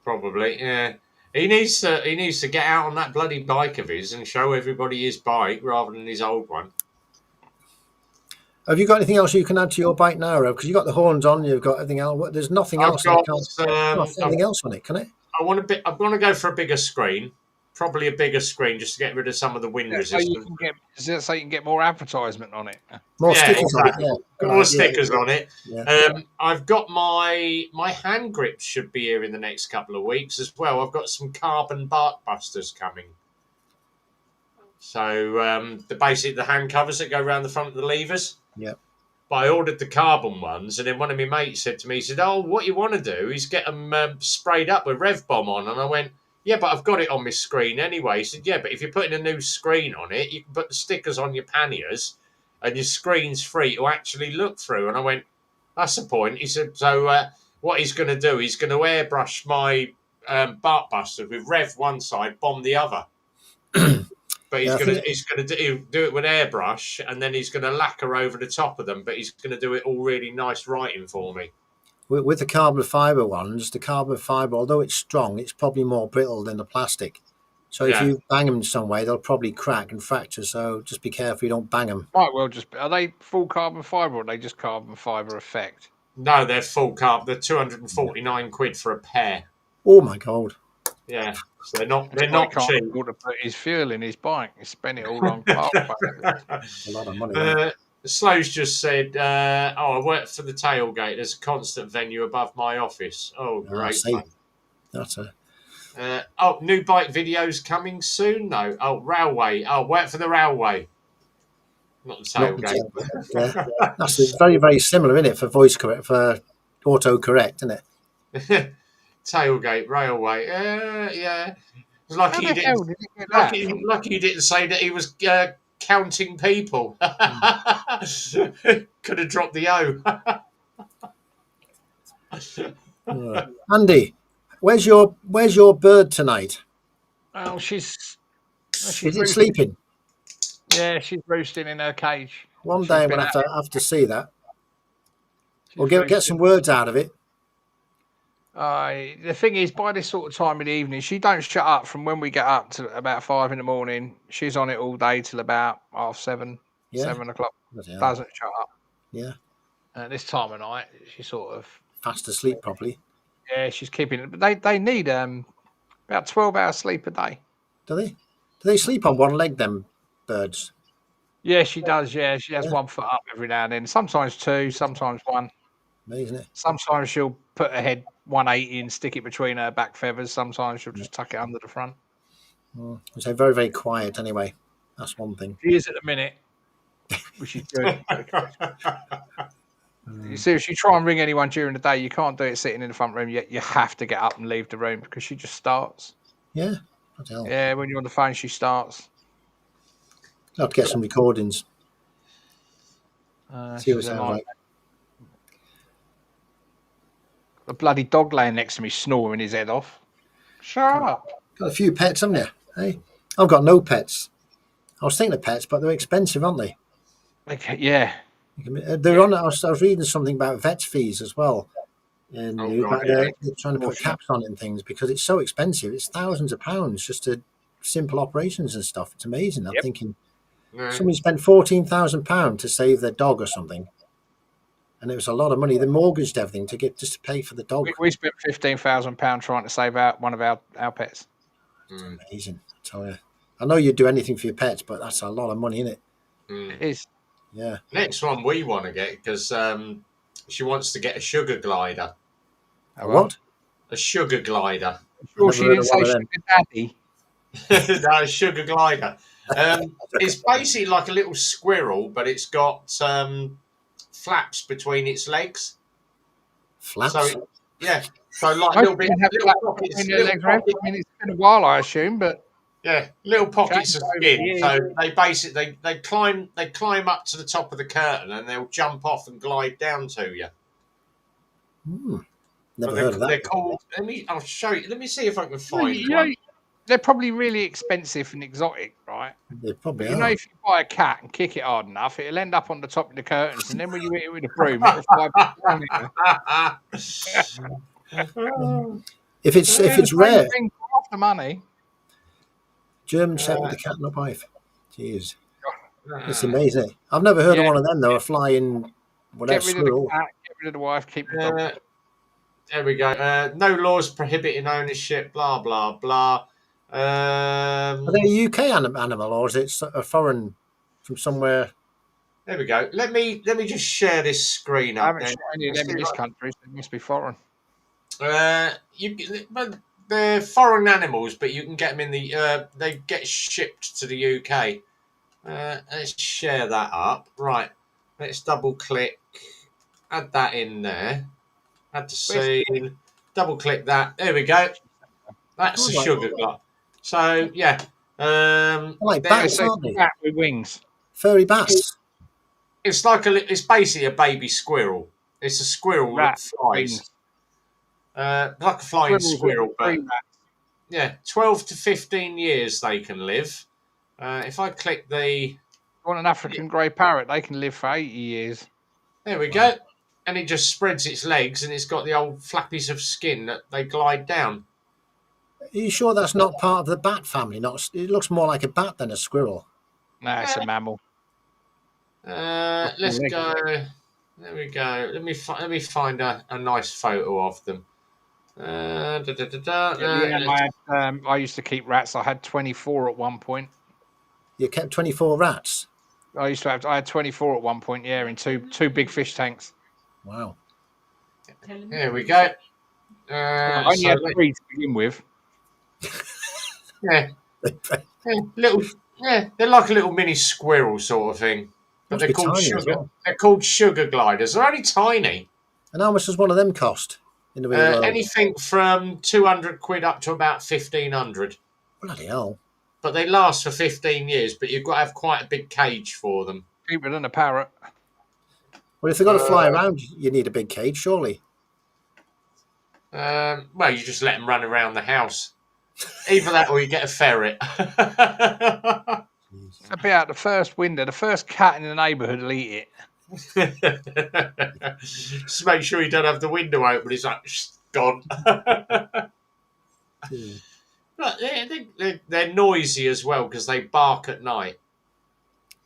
Probably, yeah. He needs to get out on that bloody bike of his and show everybody his bike rather than his old one. Have you got anything else you can add to your bike now, Rev? Because you've got the horns on, you've got everything else. There's nothing else. Anything else on it, can it? I'm going to go for a bigger screen. Probably a bigger screen just to get rid of some of the wind resistance. So you can get more advertisement on it. More stickers on it. Yeah. More stickers on it. Yeah. I've got my hand grips should be here in the next couple of weeks as well. I've got some carbon bark busters coming. So the hand covers that go around the front of the levers. Yeah. But I ordered the carbon ones, and then one of my mates said to me, he said, "Oh, what you want to do is get them sprayed up with Rev Bomb on." And I went, "Yeah, but I've got it on my screen anyway." He said, "Yeah, but if you're putting a new screen on it, you can put the stickers on your panniers and your screen's free to actually look through." And I went, "That's the point." He said, "So what he's going to do, he's going to airbrush my bark busters with Rev one side, Bomb the other." But he's going to do it with airbrush, and then he's going to lacquer over the top of them, but he's going to do it all really nice writing for me. With the carbon fibre ones, the carbon fibre, although it's strong, it's probably more brittle than the plastic. So if you bang them some way, they'll probably crack and fracture. So just be careful you don't bang them. Right, well, are they full carbon fibre or are they just carbon fibre effect? No, they're full carbon. They're 249 quid for a pair. Oh my God! Yeah, so they're not cheap. To put his fuel in his bike. He spent it all on park. A lot of money. Slow's just said, I work for the tailgate. There's a concert venue above my office. Oh, great fun. That's a... new bike videos coming soon, though. Oh, railway. Oh, work for the railway. Not the tailgate. Yeah. That's very, very similar, isn't it, for voice correct, for auto-correct, isn't it? Tailgate, railway. Yeah. Lucky you didn't say that he was... counting people. Could have dropped the O. Andy, where's your bird tonight? Oh, she's is it sleeping? Yeah, she's roosting in her cage. One day we'll have to see that. We'll get some words out of it. The thing is, by this sort of time in the evening, she don't shut up from when we get up to about 5 a.m. She's on it all day till about 7:30, 7 o'clock. Doesn't shut up. Yeah. At this time of night, she's sort of fast asleep probably. Yeah, she's keeping it. But they need about 12 hours sleep a day. Do they? Do they sleep on one leg? Them birds. Yeah, she does. Yeah, she has Yeah. 1 foot up every now and then. Sometimes 2, sometimes 1. Amazing, isn't it? Sometimes she'll put her head 180 and stick it between her back feathers. Sometimes she'll just tuck it under the front. So very, very quiet anyway. That's one thing. She is at the minute, which is good. You see, if you try and ring anyone during the day, you can't do it sitting in the front room. Yet you have to get up and leave the room because she just starts. Yeah. What the hell? Yeah, when you're on the phone, she starts. I'll have to get some recordings. See what it She's a sounds nightmare. like. The bloody dog laying next to me snoring his head off. Shut up. Got a few pets, haven't you? Hey, I've got no pets. I was thinking of pets, but they're expensive, aren't they? Okay, yeah. They're on. I was reading something about vets fees as well, and they're trying to put caps on it and things because it's so expensive. It's thousands of pounds just to simple operations and stuff. It's amazing. I'm thinking somebody spent £14,000 to save their dog or something, and it was a lot of money. They mortgaged everything to get just to pay for the dog. We spent £15,000 trying to save out one of our pets. It's amazing. I tell you. I know you'd do anything for your pets, but that's a lot of money, isn't it? It is. Yeah. Next one we want to get because she wants to get a sugar glider. A what? A sugar glider. Sure, she didn't say sugar daddy. No, a sugar glider. It's basically like a little squirrel, but it's got flaps between its legs. Flaps? So, yeah. So like little pockets. Little pockets. I mean, it's been a while, I assume, but yeah, little pockets of skin. So they basically they climb up to the top of the curtain and they'll jump off and glide down to you. Never heard of that. They're called. I'll show you. Let me see if I can find one. They're probably really expensive and exotic, right? They probably But are. you know, if you buy a cat and kick it hard enough, it'll end up on the top of the curtains, and then when you hit it with a broom, it'll fly back down again. If it's rare, Off the money. German Shepherd, the cat and the wife. Jeez, it's amazing. I've never heard of one of them though. A flying whatever Get rid squirrel. of the cat, get rid of the wife, keep the dog. There we go. No laws prohibiting ownership. Blah blah blah. Are they a UK animal or is it a foreign from somewhere? There we go. Let me just share this screen up. I haven't shown any of them in this country, so they must be foreign. But they're foreign animals, but you can get them in the. They get shipped to the UK. Let's share that up. Right. Let's double click. Add that in there. Add the scene. Double click that. There we go. That's a sugar glove. So yeah. Like bats, aren't they? Bat with wings. Furry bats. It's like it's basically a baby squirrel. It's a squirrel that flies. Like a flying squirrel, but yeah, 12 to 15 years they can live. If I click you want an African grey parrot, they can live for 80 years. There we go. And it just spreads its legs and it's got the old flappies of skin that they glide down. Are you sure that's not part of the bat family? It looks more like a bat than a squirrel. No, it's a mammal. Let's go. There we go. Let me find a nice photo of them. I used to keep rats. I had 24 at one point. You kept 24 rats? I had 24 at one point, yeah, in two big fish tanks. Wow. Here we go. I only had 3 to begin with. Yeah. They're like a little mini squirrel sort of thing. But they're called sugar. Well. They're called sugar gliders. They're only tiny. And how much does one of them cost in the real world? Anything from 200 quid up to about 1,500. Bloody hell. But they last for 15 years, but you've got to have quite a big cage for them. Cheaper than a parrot. Well, if they've got to fly around, you need a big cage, surely. Well, you just let them run around the house. Either that or you get a ferret. That'd be out the first window. The first cat in the neighbourhood will eat it. Just make sure you don't have the window open. It's like, gone. But they're noisy as well because they bark at night.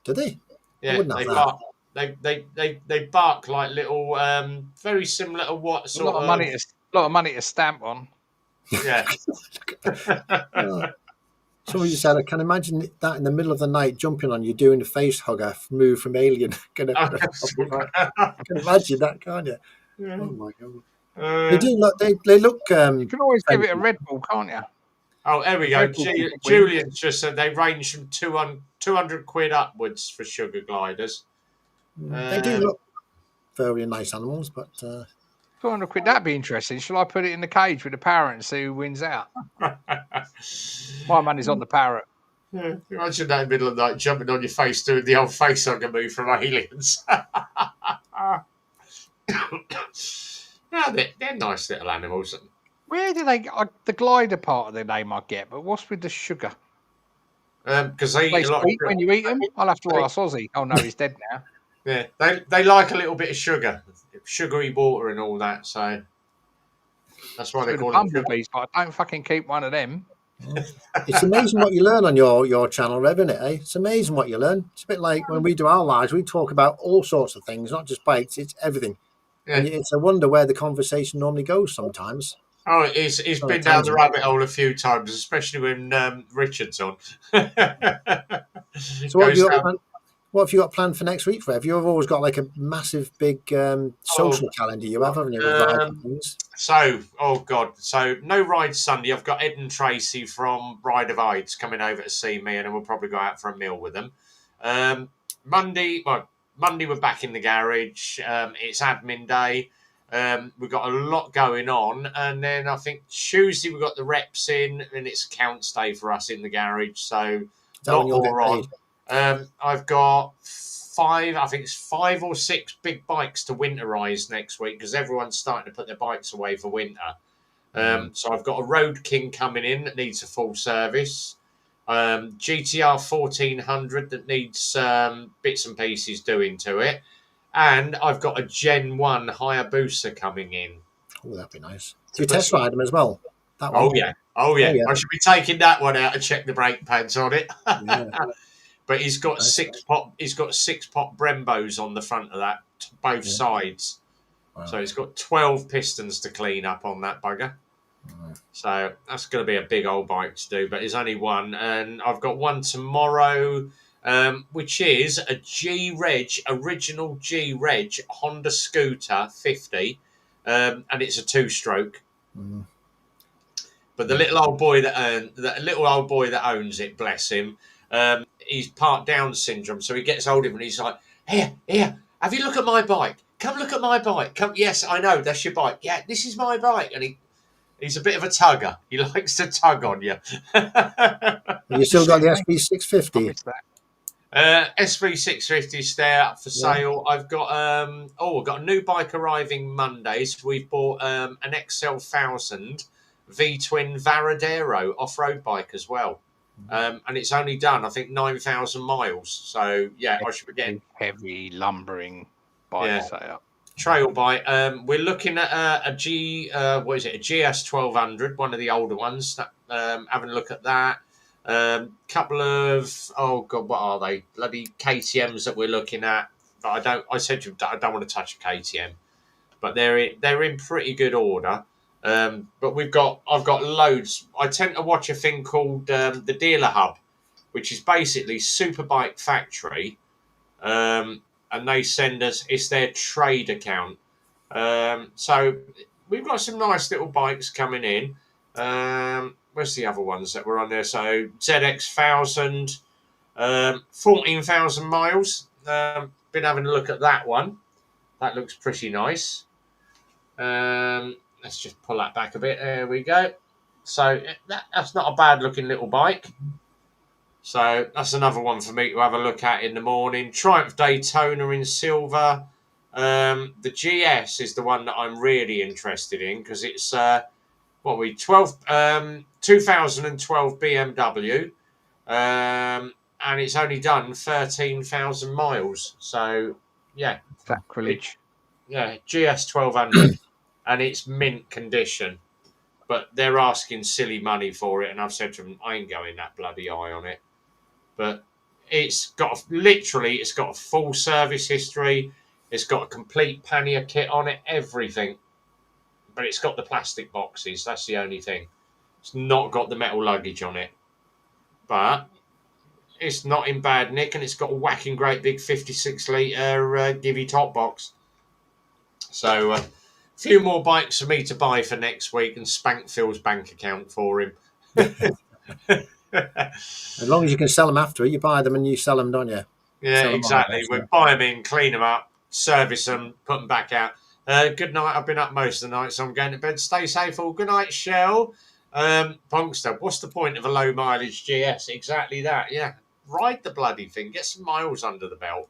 Do they? Yeah, they bark. They bark like little, very similar to what sort of a lot of money to stamp on. Yeah. Somebody said, I can imagine that in the middle of the night jumping on you doing the face hugger move from Alien. Can imagine that, can't you? Oh my god! They do look. They look. You can always give it a friendly. Red Bull, can't you? Oh, there we go. Red Bull keep it wings. Julian's just said they range from 200 quid upwards for sugar gliders. They do look very nice animals, but 200 quid, that'd be interesting. Shall I put it in the cage with the parrot and see who wins out? My money's on the parrot. Yeah, imagine that in the middle of the night jumping on your face doing the old face hugger move from Aliens. No, they're nice little animals. Where do they the glider part of their name I get, but what's with the sugar? Because they They eat a lot sweet when you eat them? I'll have to ask Ozzy. Oh no, he's dead now. yeah, they like a little bit of sugar, sugary water and all that. So that's why they call them bumblebees, but I don't fucking keep one of them. it's amazing what you learn on your channel, Rev, isn't it? Eh? It's amazing what you learn. It's a bit like when we do our lives, we talk about all sorts of things, not just bikes, it's everything. Yeah. And it's a wonder where the conversation normally goes sometimes. Oh, it's been down the rabbit hole a few times, especially when Richard's on. So what have you got planned for next week, Rev? You've always got like a massive, big social calendar you have, haven't you? With rides and things. So no ride Sunday. I've got Ed and Tracy from Ride of Ides coming over to see me, and then we'll probably go out for a meal with them. Monday we're back in the garage. It's admin day. We've got a lot going on, and then I think Tuesday we've got the reps in, and it's accounts day for us in the garage. So a lot more on. I've got 5 or 6 big bikes to winterize next week because everyone's starting to put their bikes away for winter. So I've got a Road King coming in that needs a full service. GTR 1400 that needs bits and pieces doing to it. And I've got a Gen 1 Hayabusa coming in. Oh, that'd be nice. Do you test ride them as well? That one? Oh yeah. I should be taking that one out and check the brake pads on it. Yeah. But he's got Nice. 6 pop Brembos on the front of that, both sides. Wow. So he's got 12 pistons to clean up on that bugger. So that's going to be a big old bike to do, but there's only one. And I've got one tomorrow, which is a original G-Reg Honda Scooter 50. And it's a 2-stroke. But the little old boy that owns it, bless him, he's part Down syndrome, so he gets hold of him and he's like, here, have you look at my bike? Come look at my bike. Come, yes, I know, that's your bike. Yeah, this is my bike. And he's a bit of a tugger. He likes to tug on you. You still got the SB650? SV650's there up for sale. I've got I've got a new bike arriving Monday. So we've bought an XL1000 V-twin Varadero off-road bike as well. And it's only done, I think, 9,000 miles. So, yeah, I should be getting heavy lumbering bike setup. Trail bike. We're looking at a GS1200, one of the older ones. Having a look at that. Couple of what are they? Bloody KTMs that we're looking at. But I said to you, I don't want to touch a KTM, but they're in pretty good order. But I've got loads. I tend to watch a thing called the Dealer Hub, which is basically Superbike Factory, and they send us. It's their trade account. So we've got some nice little bikes coming in. Where's the other ones that were on there? So ZX1000, 14,000 miles. Been having a look at that one. That looks pretty nice. Let's just pull that back a bit. There we go. So that's not a bad looking little bike. So that's another one for me to have a look at in the morning. Triumph Daytona in silver. The GS is the one that I'm really interested in because it's 2012 BMW, and it's only done 13,000 miles. So yeah, Sacrilege. GS 1200, and it's mint condition. But they're asking silly money for it, and I've said to them, I ain't going that bloody eye on it. But it's got a full service history. It's got a complete pannier kit on it, everything. But it's got the plastic boxes. That's the only thing. It's not got the metal luggage on it. but it's not in bad nick, and it's got a whacking great big 56-litre Givy top box. So a few more bikes for me to buy for next week and spank Phil's bank account for him. As long as you can sell them after, you buy them and you sell them, don't you? Yeah, Sell them on, I exactly. guess, We yeah. buy them in, clean them up, service them, put them back out. Good night. I've been up most of the night, so I'm going to bed. Stay safe all. Good night, Shell. Punkster, what's the point of a low mileage GS? Exactly that. Yeah. Ride the bloody thing. Get some miles under the belt.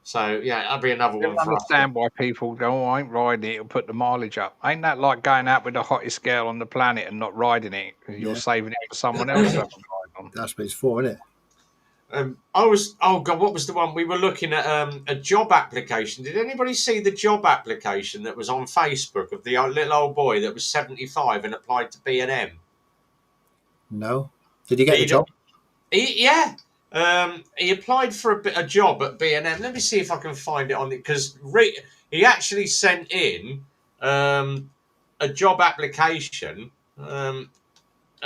So, yeah, that'll be another I one don't for us. understand why people go, I ain't riding it, it'll put the mileage up. Ain't that like going out with the hottest girl on the planet and not riding it? You're Yeah. saving it for someone else to have a ride on. That's what it's for, isn't it? Oh God, what was the one we were looking at? A job application. Did anybody see the job application that was on Facebook of the little old boy that was 75 and applied to B&M? No. Did you get the job? Yeah. He applied for a job at B&M. Let me see if I can find it on it, because he actually sent in a job application, and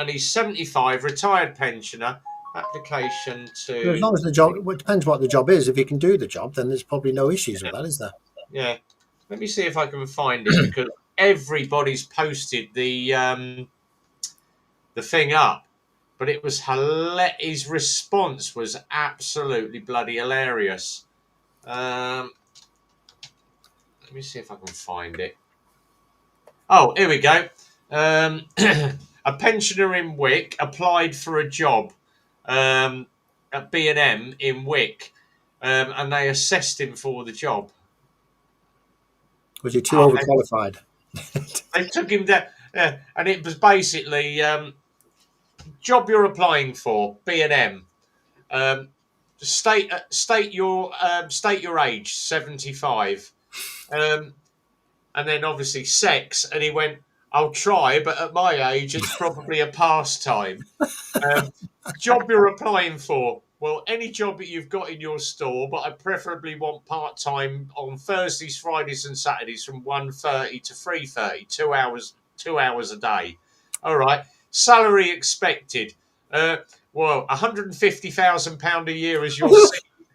he's 75, retired pensioner. Application Well, as to long as the job, well, it depends what the job is. If you can do the job, then there's probably no issues with that, is there? yeah. Let me see if I can find it, because everybody's posted the thing up. But it was his response was absolutely bloody hilarious. Let me see if I can find it. Oh, here we go. A pensioner in Wick applied for a job at B&M in Wick, and they assessed him for the job. Was he too overqualified? They took him down, and it was basically job you're applying for, B&M. State your age, 75, and then obviously sex. And he went, "I'll try, but at my age, it's probably a pastime." Job you're applying for? Well, any job that you've got in your store, but I preferably want part-time on Thursdays, Fridays and Saturdays from 1:30 to 3:30, 2 hours a day. All right. Salary expected. Well, £150,000 a year as your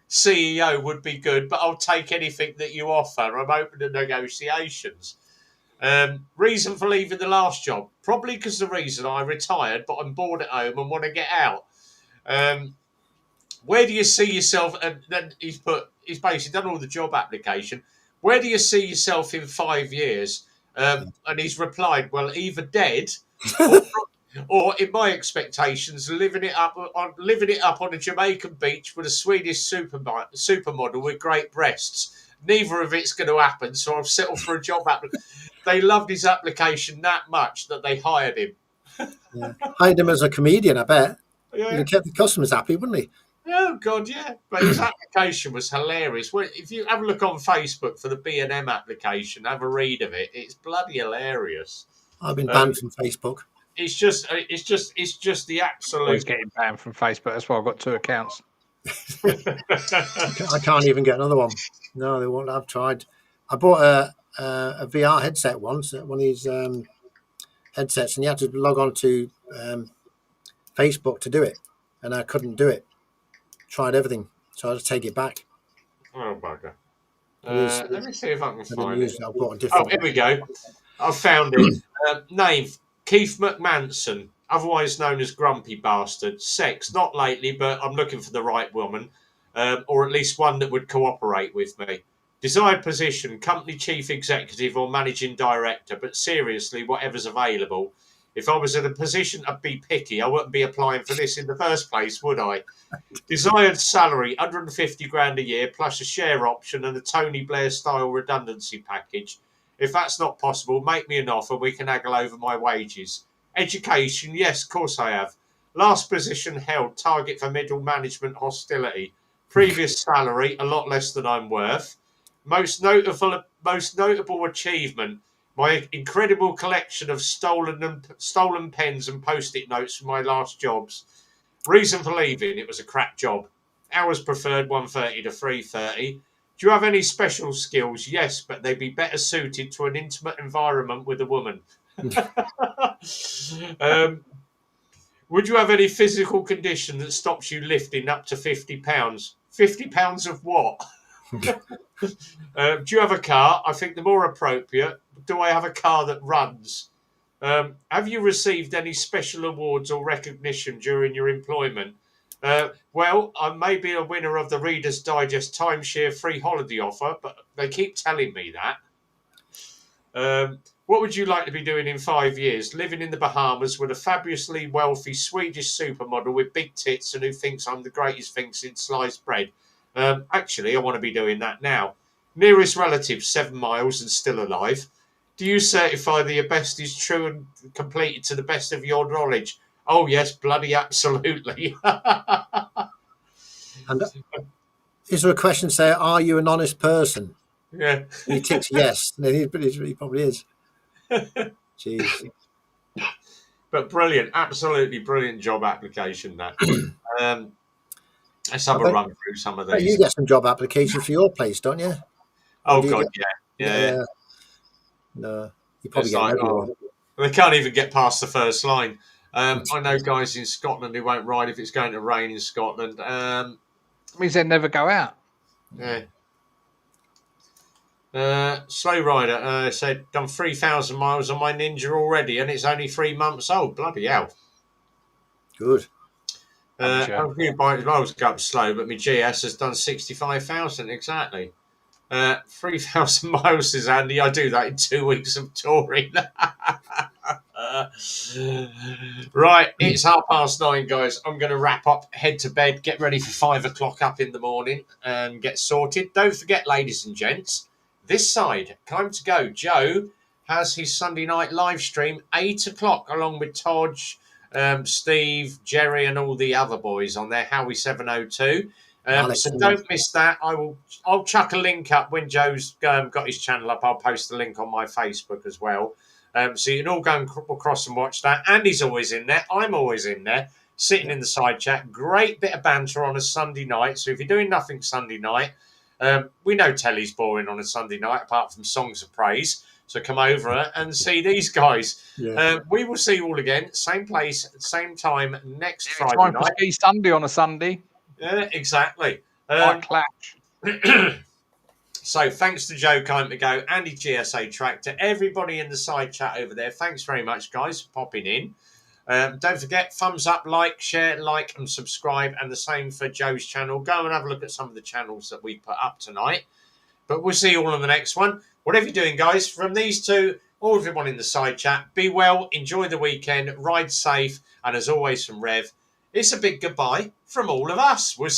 CEO would be good, but I'll take anything that you offer. I'm open to negotiations. Reason for leaving the last job? Probably because the reason I retired, but I'm bored at home and want to get out. Where do you see yourself? And then he's basically done all the job application. Where do you see yourself in 5 years? And he's replied, well, either dead or in my expectations, living it up on a Jamaican beach with a Swedish supermodel with great breasts. Neither of it's going to happen, so I've settled for a job application. They loved his application that much that they hired him. Yeah. Hired him as a comedian, I bet. Yeah. He'd have kept the customers happy, wouldn't he? Oh God, yeah. But his application was hilarious. Well, if you have a look on Facebook for the B&M application, have a read of it. It's bloody hilarious. I've been banned from Facebook. It's just the absolute. Always getting banned from Facebook. That's why I've got 2 accounts. I can't even get another one. No, they won't. I've tried. I bought a VR headset once, one of these headsets, and you had to log on to Facebook to do it, and I couldn't do it. Tried everything, so I had to take it back. Oh bugger! Let me see if I can find it. I bought a different. Oh, here we go. I found it. Name Keith McManson, otherwise known as Grumpy Bastard. Sex, not lately, but I'm looking for the right woman, or at least one that would cooperate with me. Desired position, company chief executive or managing director, but seriously, whatever's available. If I was in a position to be picky, I wouldn't be applying for this in the first place, would I? Desired salary, 150 grand a year, plus a share option and a Tony Blair style redundancy package. If that's not possible, make me an offer. We can haggle over my wages. Education, yes, of course I have. Last position held, target for middle management hostility. Previous salary, a lot less than I'm worth. Most notable achievement, my incredible collection of stolen pens and post-it notes from my last jobs. Reason for leaving, it was a crap job. Hours preferred, 1:30 to 3:30. Do you have any special skills? Yes, but they'd be better suited to an intimate environment with a woman. Would you have any physical condition that stops you lifting up to 50 pounds? 50 pounds of what? Do you have a car? I think the more appropriate. Do I have a car that runs? Have you received any special awards or recognition during your employment? Well, I may be a winner of the Reader's Digest timeshare free holiday offer, but they keep telling me that. What would you like to be doing in 5 years? Living in the Bahamas with a fabulously wealthy Swedish supermodel with big tits and who thinks I'm the greatest thing since sliced bread. Actually, I want to be doing that now. Nearest relative, 7 miles and still alive. Do you certify that your best is true and completed to the best of your knowledge? Oh, yes, bloody absolutely. And is there a question say, are you an honest person? Yeah. And he ticks yes. No, he probably is. Jeez. But brilliant, absolutely brilliant job application, that. Let's have a run through some of You these. get some job applications for your place, don't you? Oh, do you God, get- yeah. No, you probably It's get like, everyone. They can't even get past the first line. I know guys in Scotland who won't ride if it's going to rain in Scotland. Means they never go out. Yeah. Slow rider said, done 3,000 miles on my Ninja already, and it's only 3 months old. Bloody hell. Good. A few bikes miles go up slow, but my GS has done 65,000 exactly. 3,000 miles, says Andy. I do that in 2 weeks of touring. Right, it's 9:30, guys. I'm going to wrap up, head to bed, get ready for 5 o'clock up in the morning, and get sorted. Don't forget, ladies and gents, this side, time to go. Joe has his Sunday night live stream, 8 o'clock, along with Todge, Steve, Jerry, and all the other boys on there. Howie 702. So don't miss that. I'll chuck a link up when Joe's got his channel up. I'll post the link on my Facebook as well. So you can all go across and watch that. Andy's always in there. I'm always in there, sitting in the side chat. Great bit of banter on a Sunday night. So if you're doing nothing Sunday night, we know telly's boring on a Sunday night, apart from songs of praise. So come over and see these guys. Yeah. We will see you all again, same place, same time next Friday Time for night. Ski Sunday on a Sunday. Yeah, exactly. Like Clash. So thanks to Joe Kime to go, Andy GSA Tractor, everybody in the side chat over there. Thanks very much, guys, for popping in. Don't forget, thumbs up, share, like, and subscribe, and the same for Joe's channel. Go and have a look at some of the channels that we put up tonight. But we'll see you all on the next one. Whatever you're doing, guys, from these two, all of everyone in the side chat, be well, enjoy the weekend, ride safe, and as always from Rev, it's a big goodbye from all of us. We'll see